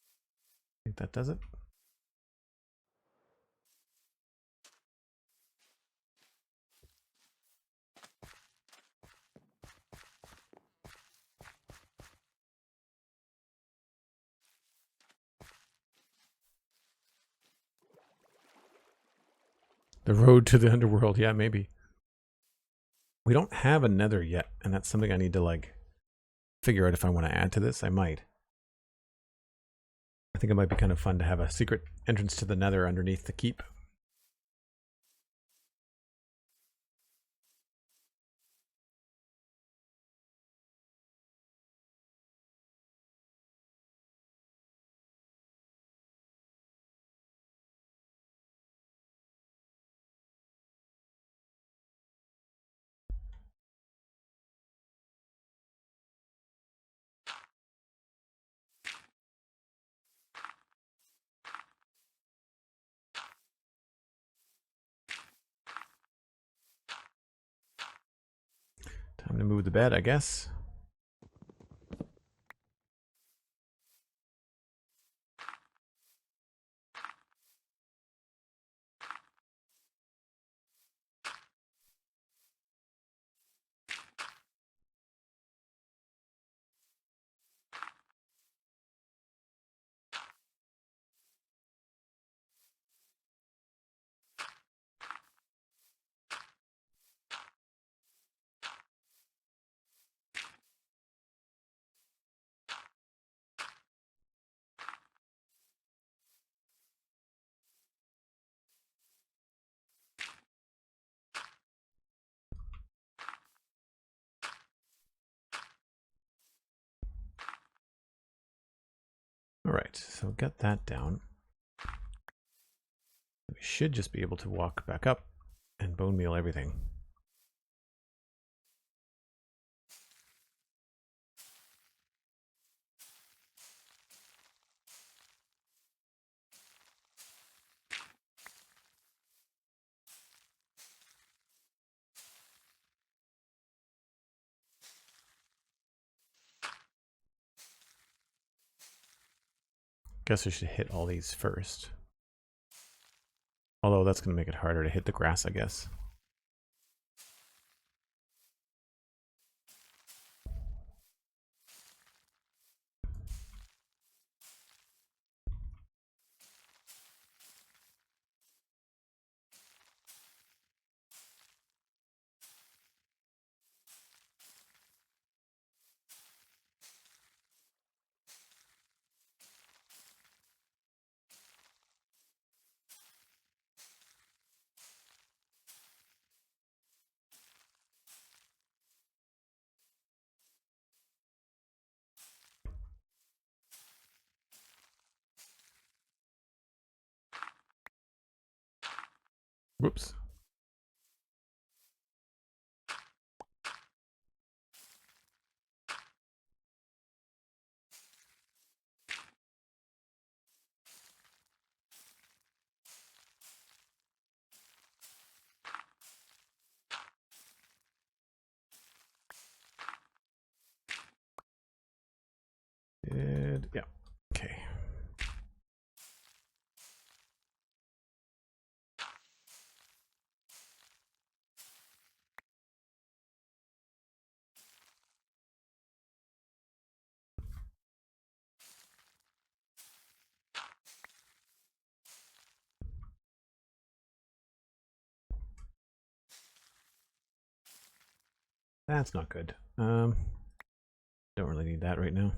I think that does it. The road to the underworld, yeah, maybe. We don't have a nether yet, and that's something I need to like figure out if I want to add to this. I might. I think it might be kind of fun to have a secret entrance to the nether underneath the keep. Time to move the bed, I guess. All right, so get that down. We should just be able to walk back up and bone meal everything. Guess I should hit all these first. Although that's going to make it harder to hit the grass, I guess. Whoops. Yeah. Okay. That's not good. Don't really need that right now.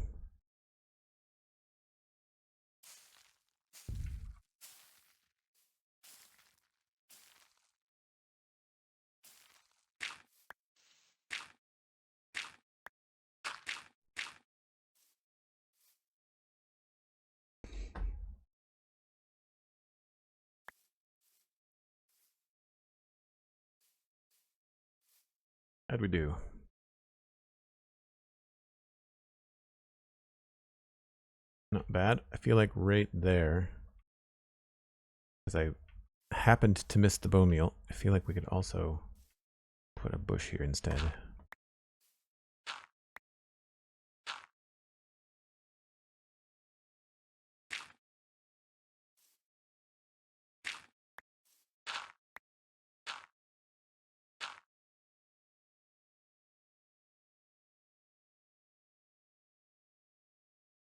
How'd we do? Not bad. I feel like right there, because I happened to miss the bone meal, I feel like we could also put a bush here instead.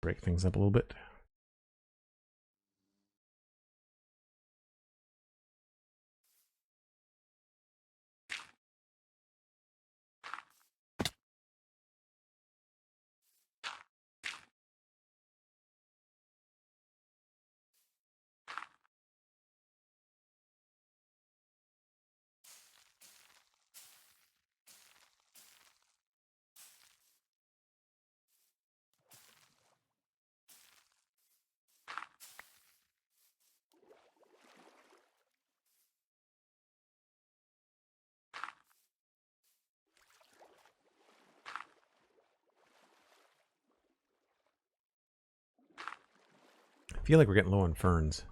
Break things up a little bit. I feel like we're getting low on ferns.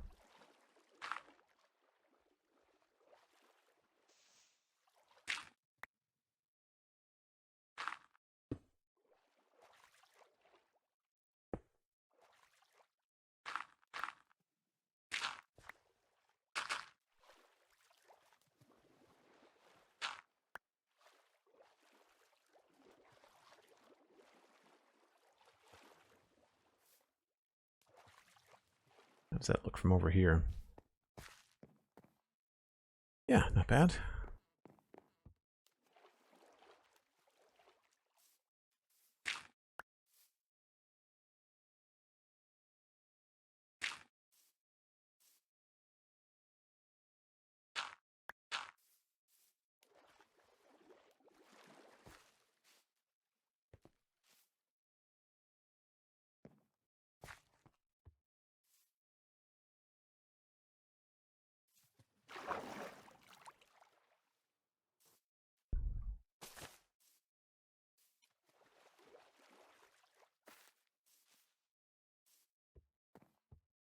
How does that look from over here? Yeah, not bad.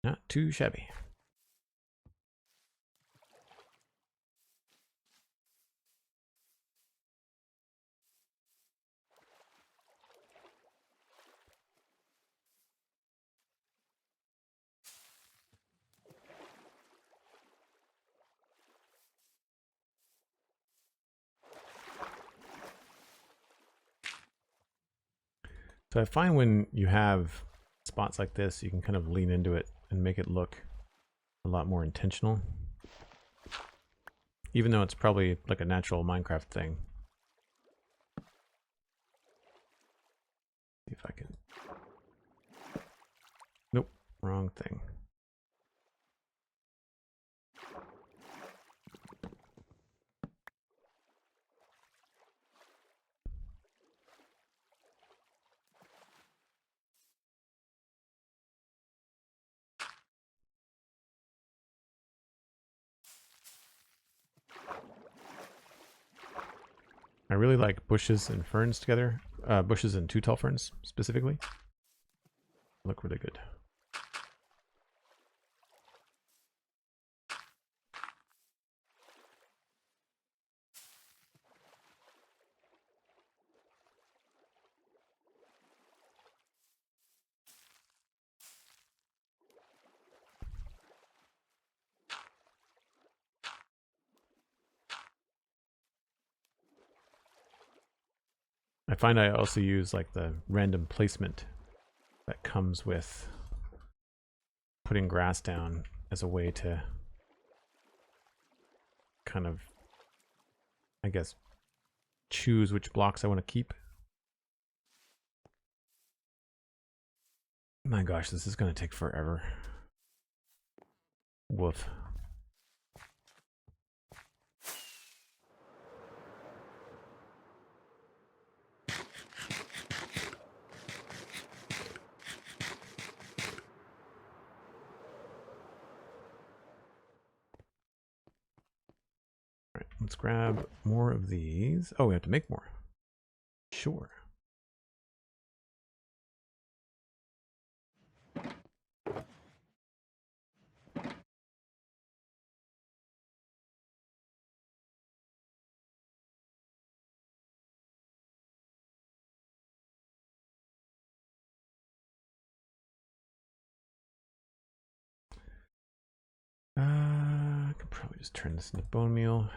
Not too shabby. So I find when you have spots like this, you can kind of lean into it and make it look a lot more intentional. Even though it's probably like a natural Minecraft thing. See if I can... Nope, wrong thing. I really like bushes and ferns together. Bushes and two tall ferns specifically. Look really good. I find I also use like the random placement that comes with putting grass down as a way to kind of, I guess, choose which blocks I want to keep. My gosh, this is going to take forever. Woof. All right, let's grab more of these. Oh, we have to make more. Sure. I could probably just turn this into bone meal.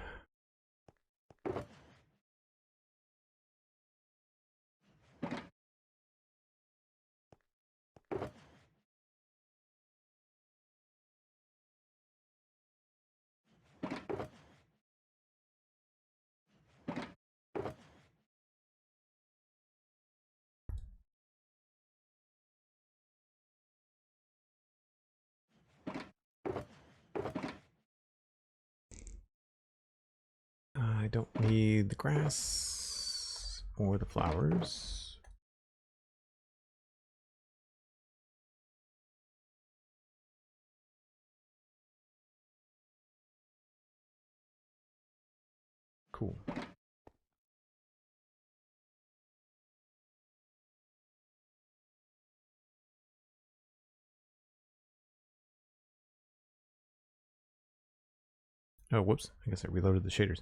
I don't need the grass or the flowers. Cool. Oh, whoops. I guess I reloaded the shaders.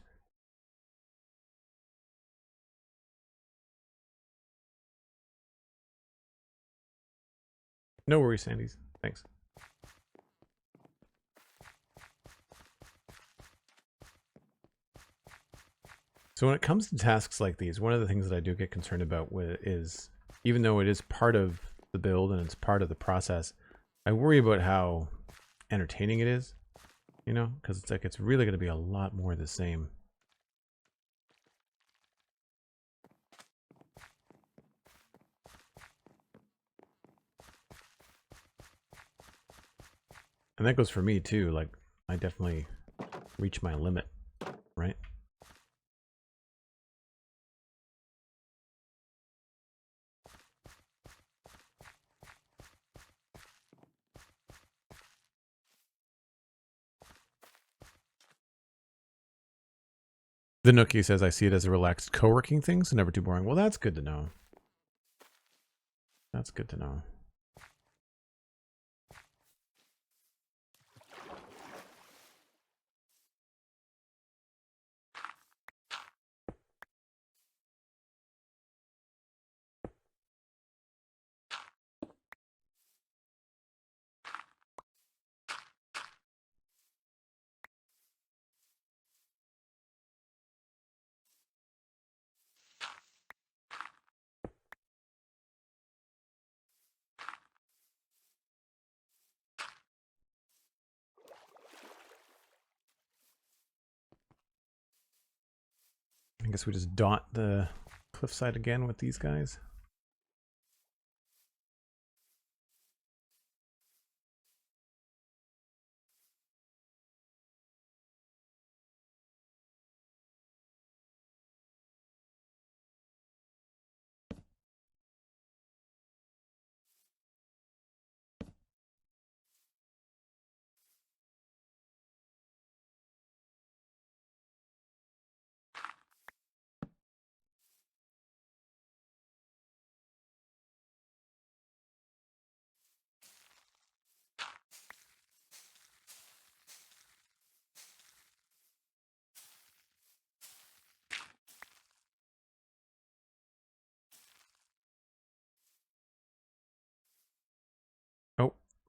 No worries, Sandy's. Thanks. So when it comes to tasks like these, one of the things that I do get concerned about is, even though it is part of the build and it's part of the process, I worry about how entertaining it is, you know, because it's like it's really going to be a lot more the same. And that goes for me too. Like, I definitely reach my limit, right? The Nookie says, I see it as a relaxed co-working thing, so never too boring. Well, that's good to know. That's good to know. I guess we just dot the cliffside again with these guys.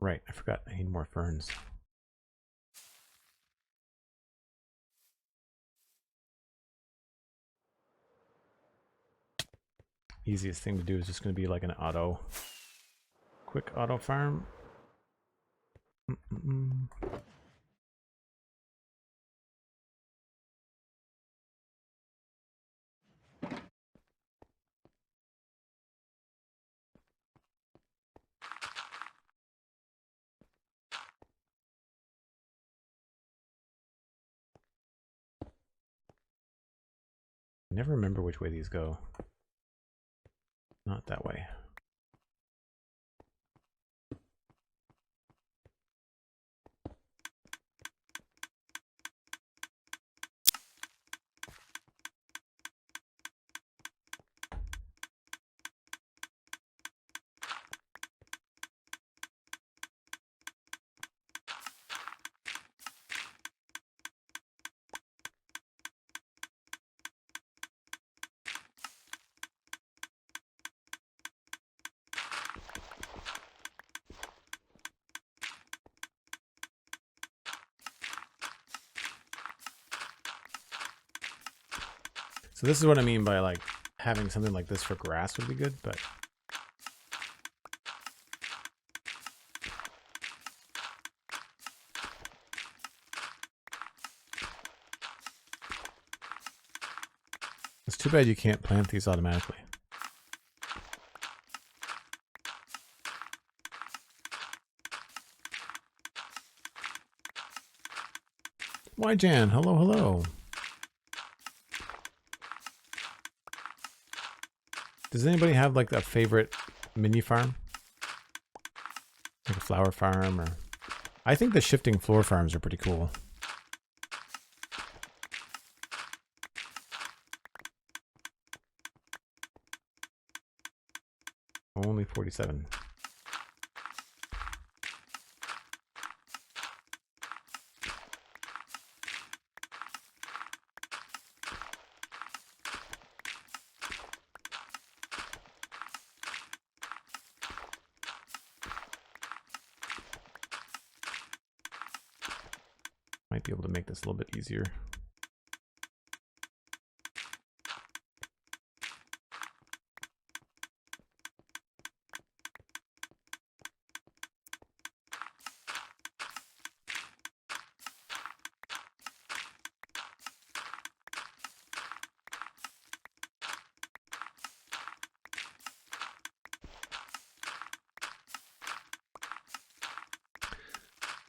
Right, I forgot I need more ferns. Easiest thing to do is just going to be like an quick auto farm. I never remember which way these go. Not that way. So this is what I mean by like having something like this for grass would be good, but it's too bad you can't plant these automatically. Why, Jan? Hello, hello. Does anybody have like a favorite mini farm? Like a flower farm or... I think the shifting floor farms are pretty cool. Only 47. Might be able to make this a little bit easier.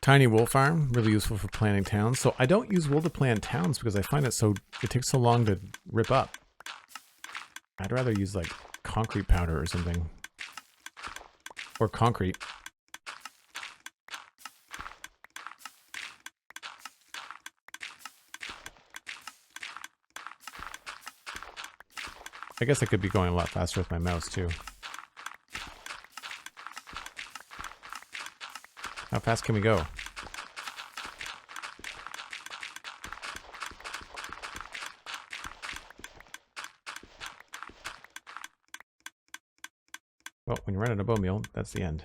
Tiny wool farm, really useful for planting towns. So I don't use wool to plant towns because I find it takes so long to rip up. I'd rather use like concrete powder or something. Or concrete. I guess I could be going a lot faster with my mouse too. How fast can we go? Well, when you run out of bone meal, that's the end.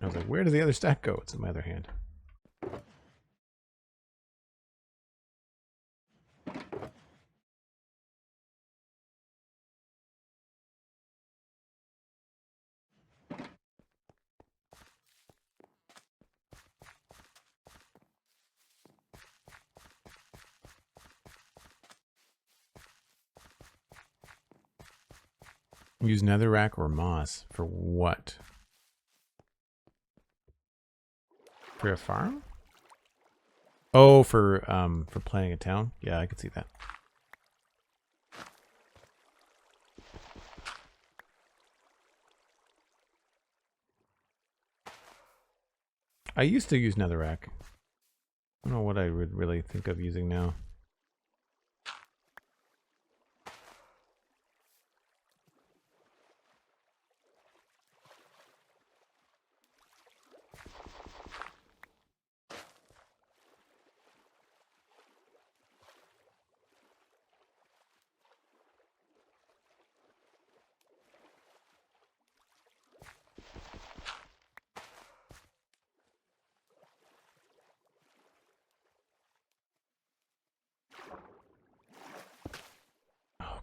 I was like, where does the other stack go? It's in my other hand. Use netherrack or moss for what? For a farm? Oh, for planting a town? Yeah, I could see that. I used to use netherrack. don't know what I would really think of using now.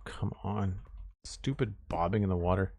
Come on. Stupid bobbing in the water.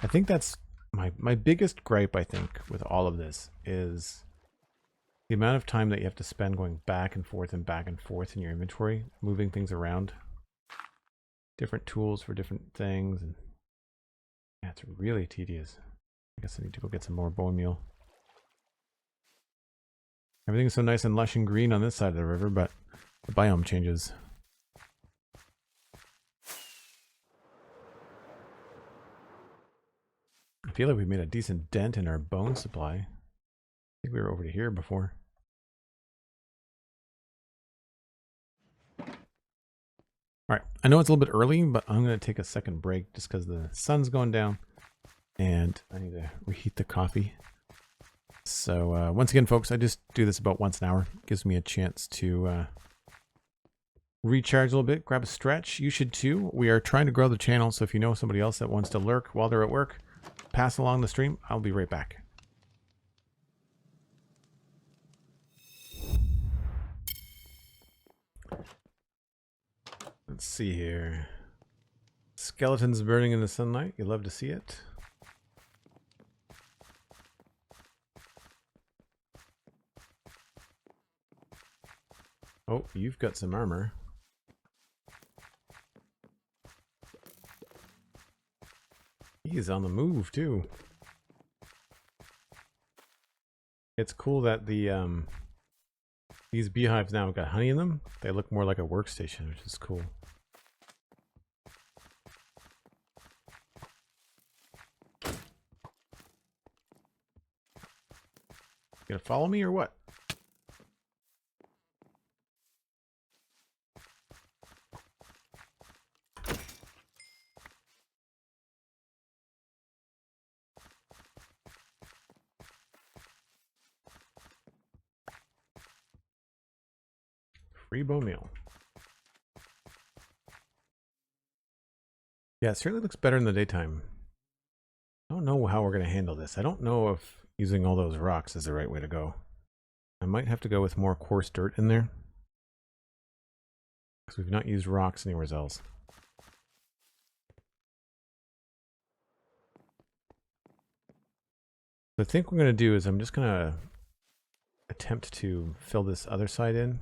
I think that's my biggest gripe, I think, with all of this is the amount of time that you have to spend going back and forth in your inventory, moving things around. Different tools for different things, and yeah, it's really tedious. I guess I need to go get some more bone meal. Everything's so nice and lush and green on this side of the river, but the biome changes. I feel like we made a decent dent in our bone supply. I think we were over to here before. All right, I know it's a little bit early, but I'm going to take a second break just because the sun's going down and I need to reheat the coffee. So once again, folks, I just do this about once an hour. It gives me a chance to recharge a little bit, grab a stretch. You should too. We are trying to grow the channel, so if you know somebody else that wants to lurk while they're at work, pass along the stream. I'll be right back. Let's see here. Skeletons burning in the sunlight. You love to see it. Oh, you've got some armor. He's on the move too. It's cool that the these beehives now got honey in them. They look more like a workstation, which is cool. You gonna follow me or what? Free bone meal. Yeah, it certainly looks better in the daytime. I don't know how we're going to handle this. I don't know if using all those rocks is the right way to go. I might have to go with more coarse dirt in there, because we've not used rocks anywhere else. The thing we're going to do is I'm just going to attempt to fill this other side in,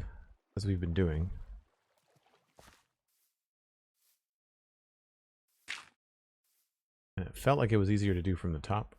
as we've been doing. And it felt like it was easier to do from the top.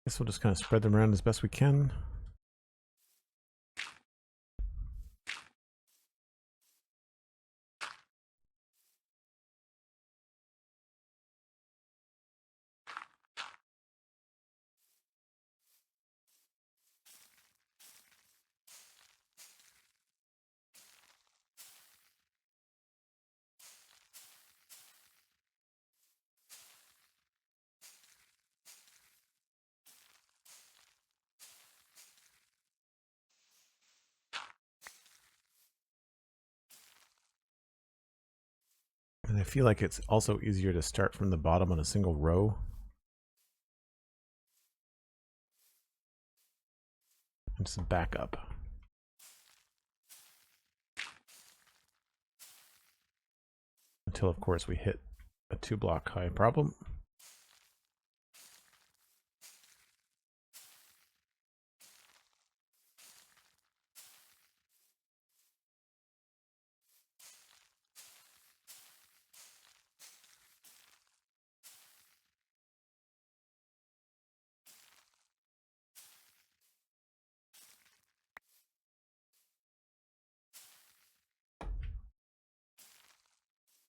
Guess we'll just kind of spread them around as best we can. And I feel like it's also easier to start from the bottom on a single row. And just back up. Until, of course, we hit a 2-block high problem.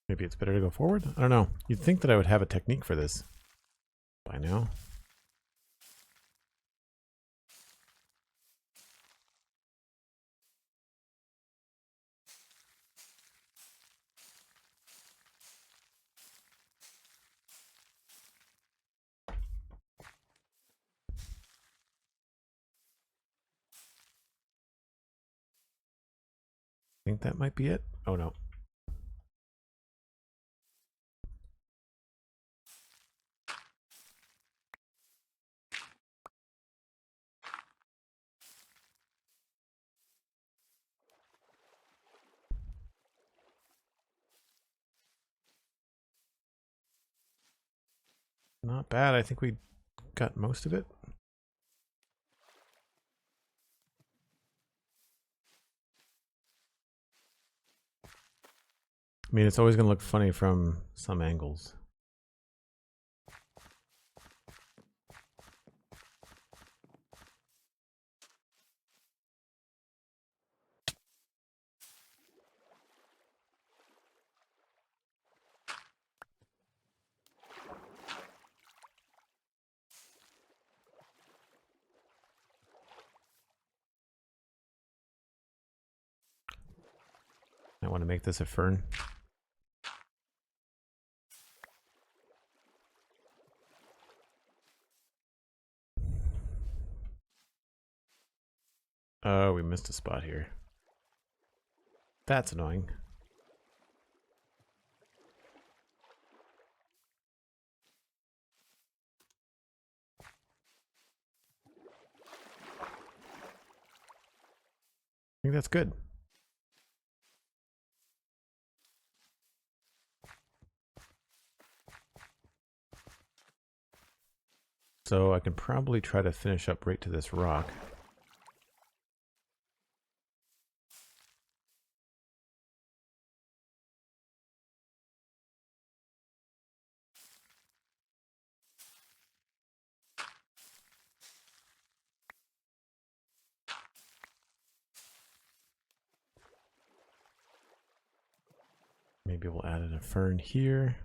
Maybe it's better to go forward? I don't know. You'd think that I would have a technique for this by now. I think that might be it. Oh no. Not bad. I think we got most of it. I mean, it's always going to look funny from some angles. I want to make this a fern. Oh, we missed a spot here. That's annoying. I think that's good. So I can probably try to finish up right to this rock. Maybe we'll add in a fern here.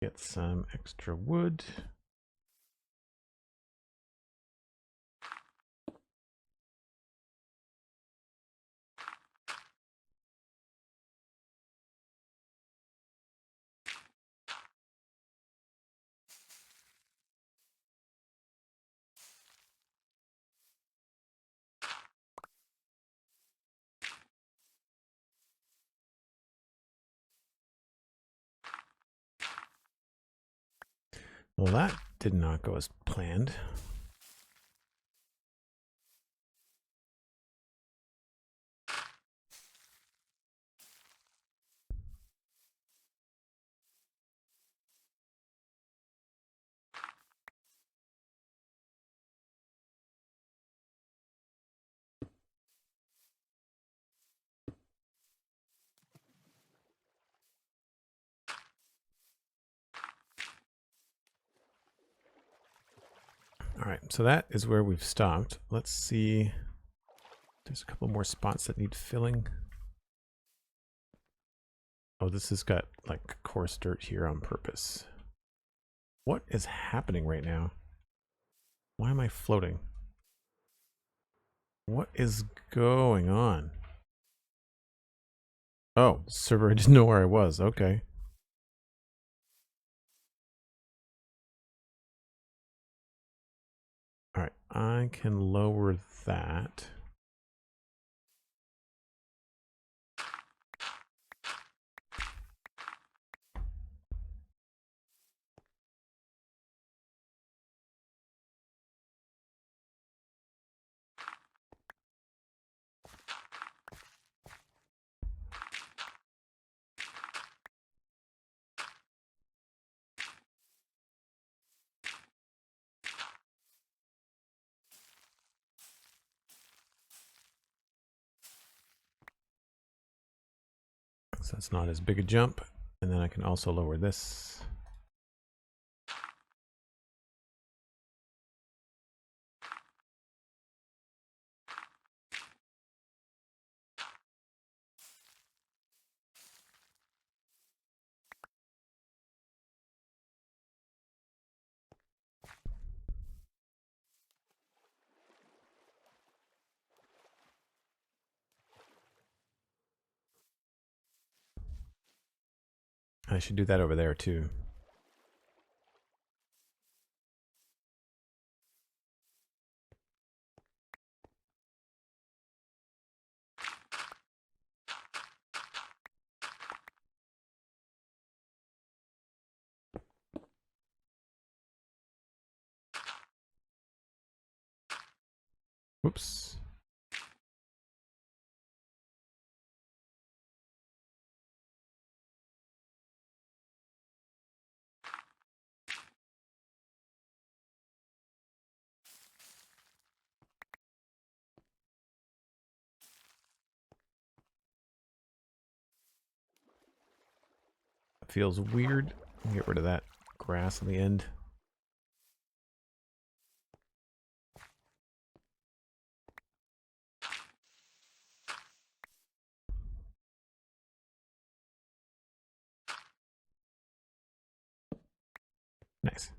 Get some extra wood. Well, that did not go as planned. All right, so that is where we've stopped. Let's see. There's a couple more spots that need filling. Oh, this has got like coarse dirt here on purpose. What is happening right now? Why am I floating? What is going on? Oh, server, I didn't know where I was. Okay. All right, I can lower that. So that's not as big a jump. And then I can also lower this. I should do that over there too. Whoops. That feels weird. I'll get rid of that grass on the end. Nice.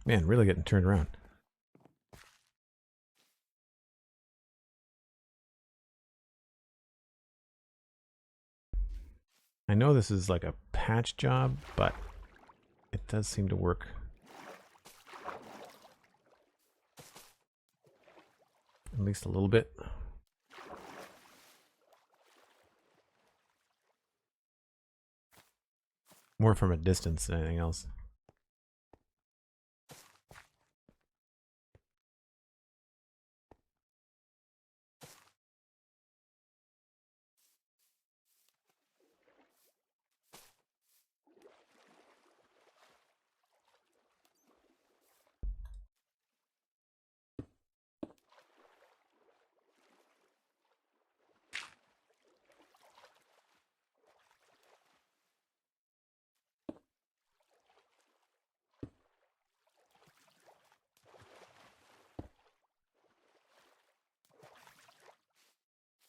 Man, really getting turned around. I know this is like a patch job, but it does seem to work. At least a little bit. More from a distance than anything else.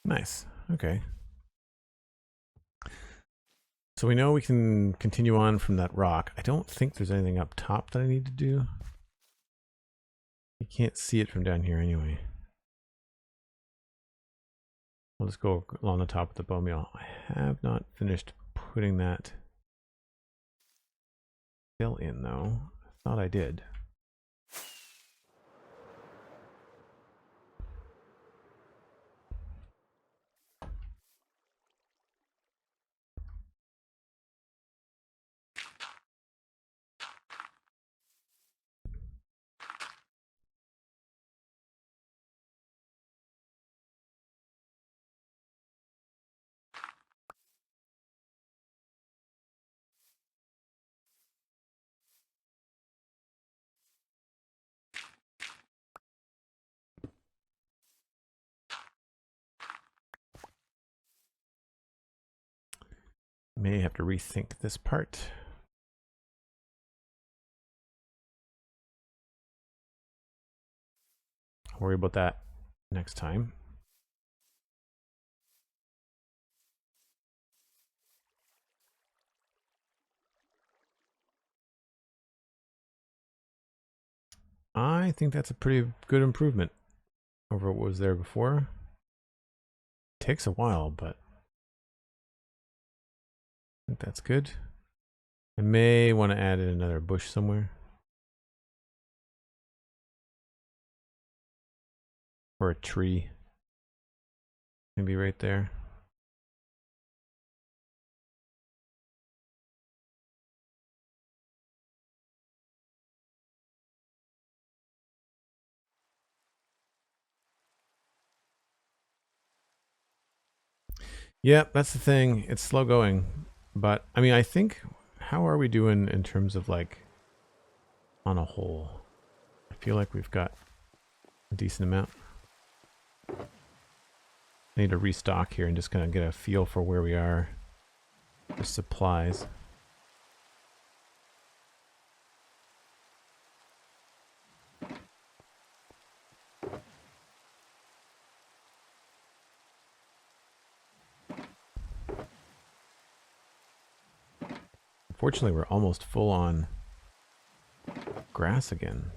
Nice. Okay. So we know we can continue on from that rock. I don't think there's anything up top that I need to do. You can't see it from down here anyway. I'll just go along the top of the bone meal. I have not finished putting that fill in though. I thought I did. May have to rethink this part. I'll worry about that next time. I think that's a pretty good improvement over what was there before. Takes a while, but I think that's good. I may want to add in another bush somewhere. Or a tree. Maybe right there. Yeah, that's the thing. It's slow going. But, I mean, I think, how are we doing in terms of, like, on a whole? I feel like we've got a decent amount. I need to restock here and just kind of get a feel for where we are with supplies. Fortunately, we're almost full on grass again.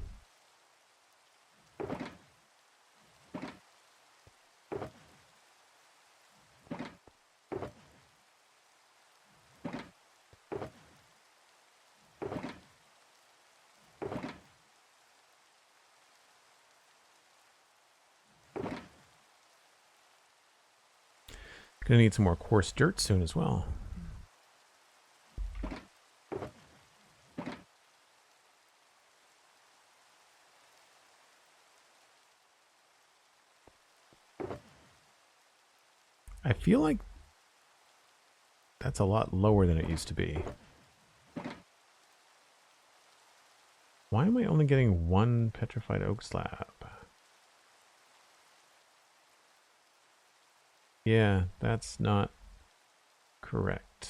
Gonna need some more coarse dirt soon as well. I feel like that's a lot lower than it used to be. Why am I only getting one petrified oak slab? Yeah, that's not correct.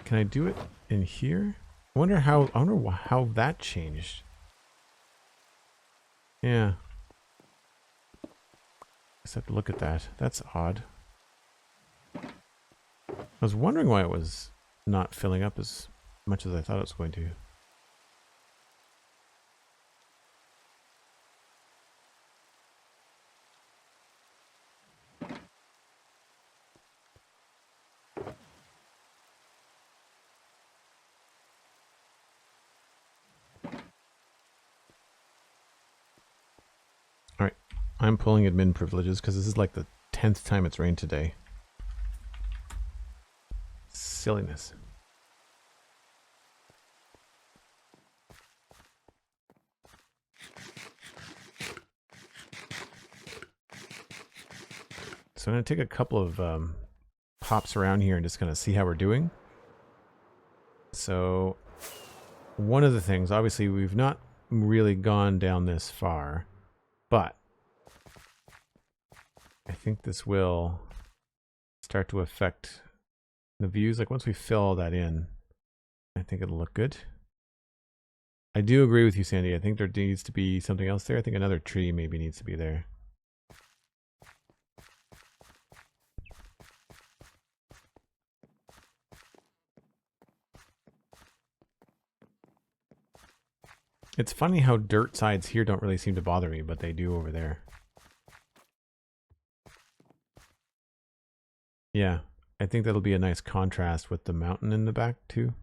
Can I do it in here? I wonder how that changed. Yeah. Just have to look at that. That's odd. I was wondering why it was not filling up as much as I thought it was going to. Alright, I'm pulling admin privileges because this is like the 10th time it's rained today. Silliness. So I'm going to take a couple of pops around here and just kind of see how we're doing. So one of the things, obviously we've not really gone down this far, but I think this will start to affect the views. Like once we fill all that in, I think it'll look good. I do agree with you, Sandy. I think there needs to be something else there. I think another tree maybe needs to be there. It's funny how dirt sides here don't really seem to bother me, but they do over there. Yeah, I think that'll be a nice contrast with the mountain in the back too.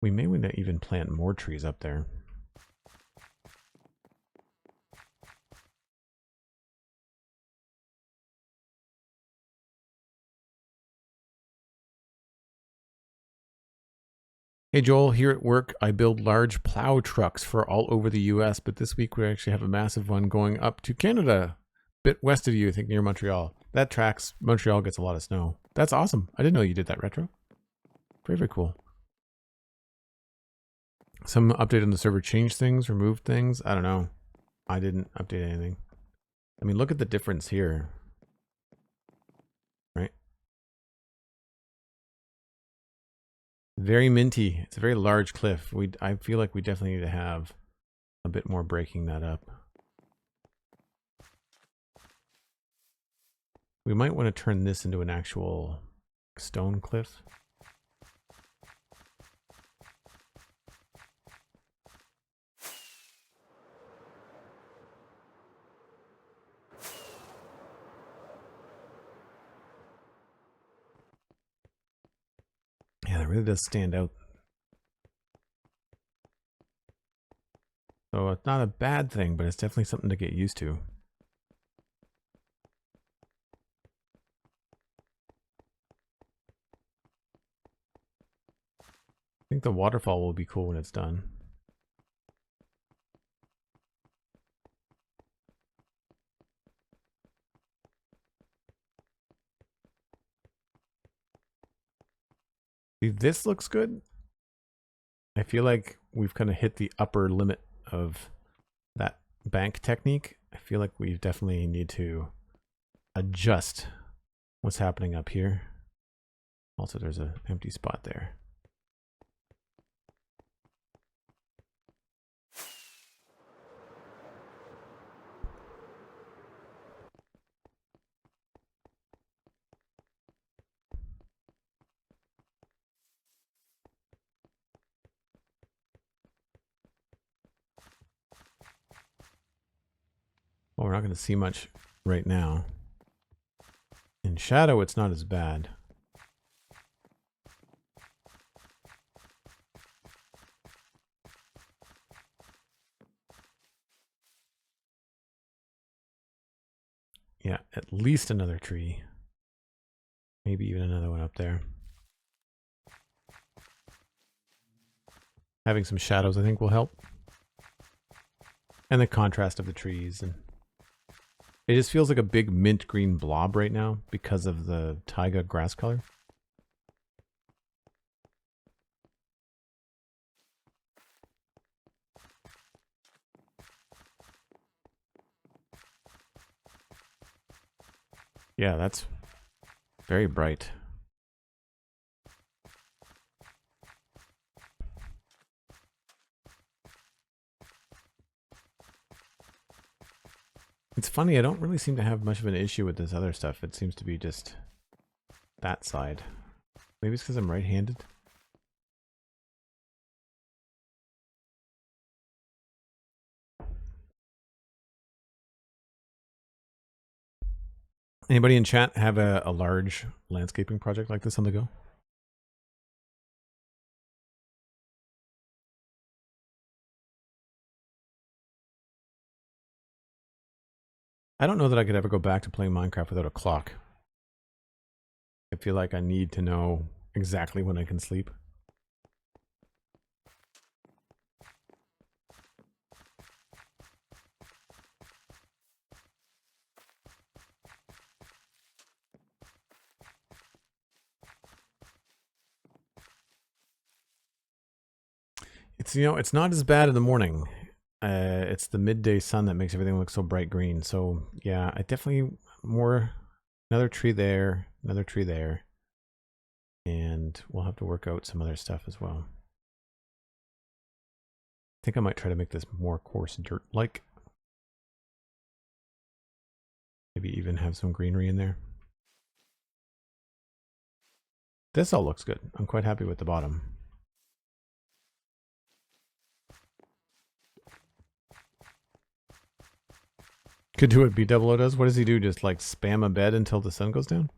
We may want to even plant more trees up there. Hey Joel, here at work I build large plow trucks for all over the US, but this week we actually have a massive one going up to Canada, a bit west of you, I think near Montreal. That tracks, Montreal gets a lot of snow. That's awesome. I didn't know you did that, Retro. Very, very cool. Some update on the server changed things, removed things. I don't know. I didn't update anything. I mean, look at the difference here. Right? Very minty. It's a very large cliff. I feel like we definitely need to have a bit more breaking that up. We might want to turn this into an actual stone cliff. Yeah, that really does stand out. So it's not a bad thing, but it's definitely something to get used to. I think the waterfall will be cool when it's done. See, this looks good. I feel like we've kind of hit the upper limit of that bank technique. I feel like we definitely need to adjust what's happening up here. Also, there's an empty spot there. Well, we're not going to see much right now. In shadow, it's not as bad. Yeah, at least another tree. Maybe even another one up there. Having some shadows, I think, will help. And the contrast of the trees. And it just feels like a big mint green blob right now because of the taiga grass color. Yeah, that's very bright. It's funny, I don't really seem to have much of an issue with this other stuff. It seems to be just that side. Maybe it's because I'm right-handed. Anybody in chat have a large landscaping project like this on the go? I don't know that I could ever go back to playing Minecraft without a clock. I feel like I need to know exactly when I can sleep. It's, you know, it's not as bad in the morning. It's the midday sun that makes everything look so bright green. So yeah, I definitely another tree there, and we'll have to work out some other stuff as well. I think I might try to make this more coarse dirt-like. Maybe even have some greenery in there. This all looks good. I'm quite happy with the bottom. Could do what B00 does. What does he do? Just like spam a bed until the sun goes down?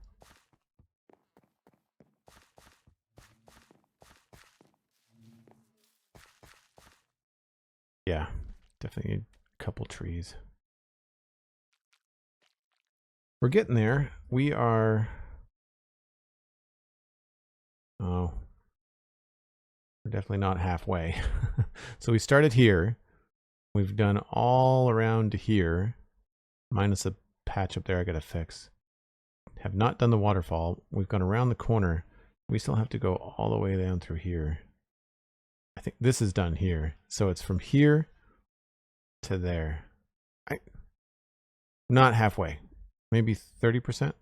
Yeah, definitely need a couple trees. We're getting there. We are... Oh. We're definitely not halfway. So we started here. We've done all around here. Minus a patch up there I gotta fix. Have not done the waterfall. We've gone around the corner. We still have to go all the way down through here. I think this is done here. So it's from here to there. Not halfway. Maybe 30%.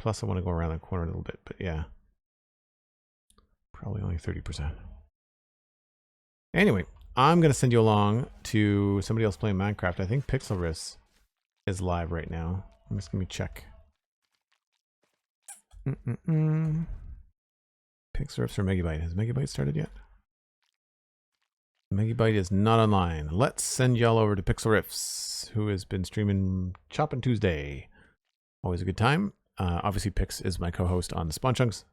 Plus I want to go around the corner a little bit, but yeah. Probably only 30%. Anyway, I'm going to send you along to somebody else playing Minecraft. I think Pixel Riffs is live right now. I'm just going to check. Pixel Riffs or Megabyte? Has Megabyte started yet? Megabyte is not online. Let's send y'all over to Pixel Riffs, who has been streaming Choppin' Tuesday. Always a good time. Obviously, Pix is my co-host on the Spawn Chunks.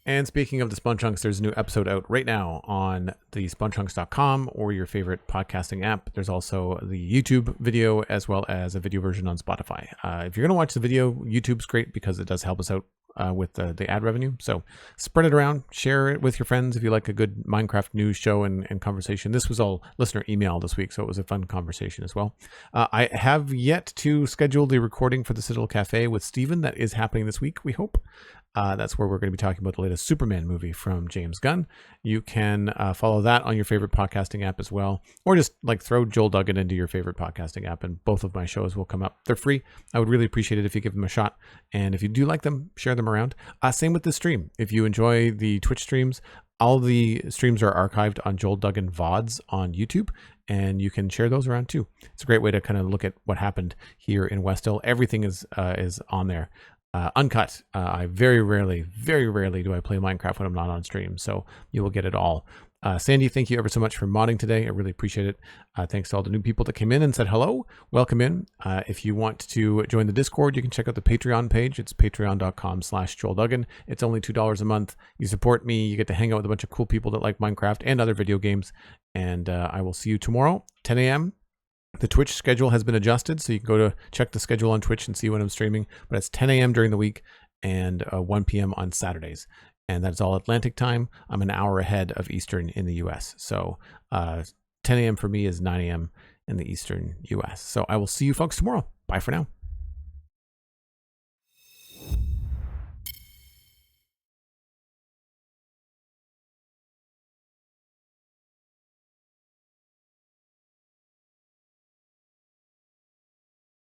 And speaking of the Spawn Chunks, there's a new episode out right now on the SpawnChunks.com or your favorite podcasting app. There's also the YouTube video as well as a video version on Spotify. If you're going to watch the video, YouTube's great because it does help us out with the ad revenue. So spread it around, share it with your friends if you like a good Minecraft news show and conversation. This was all listener email this week, so it was a fun conversation as well. I have yet to schedule the recording for the Citadel Cafe with Steven. That is happening this week, we hope. That's where we're going to be talking about the latest Superman movie from James Gunn. You can follow that on your favorite podcasting app as well, or just like throw Joel Duggan into your favorite podcasting app and both of my shows will come up. They're free. I would really appreciate it if you give them a shot. And if you do like them, share them around. Same with this stream. If you enjoy the Twitch streams, all the streams are archived on Joel Duggan VODs on YouTube, and you can share those around too. It's a great way to kind of look at what happened here in West Hill. Everything is on there. Uncut. I very rarely do I play Minecraft when I'm not on stream, so you will get it all. Sandy, thank you ever so much for modding today. I really appreciate it. Thanks to all the new people that came in and said hello. Welcome in. If you want to join the Discord, you can check out the Patreon page. It's patreon.com/JoelDuggan. It's only $2 a month. You support me. You get to hang out with a bunch of cool people that like Minecraft and other video games. And I will see you tomorrow, 10 a.m. The Twitch schedule has been adjusted, so you can go to check the schedule on Twitch and see when I'm streaming. But it's 10 a.m. during the week and 1 p.m. on Saturdays. And that's all Atlantic time. I'm an hour ahead of Eastern in the U.S. So 10 a.m. for me is 9 a.m. in the Eastern U.S. So I will see you folks tomorrow. Bye for now.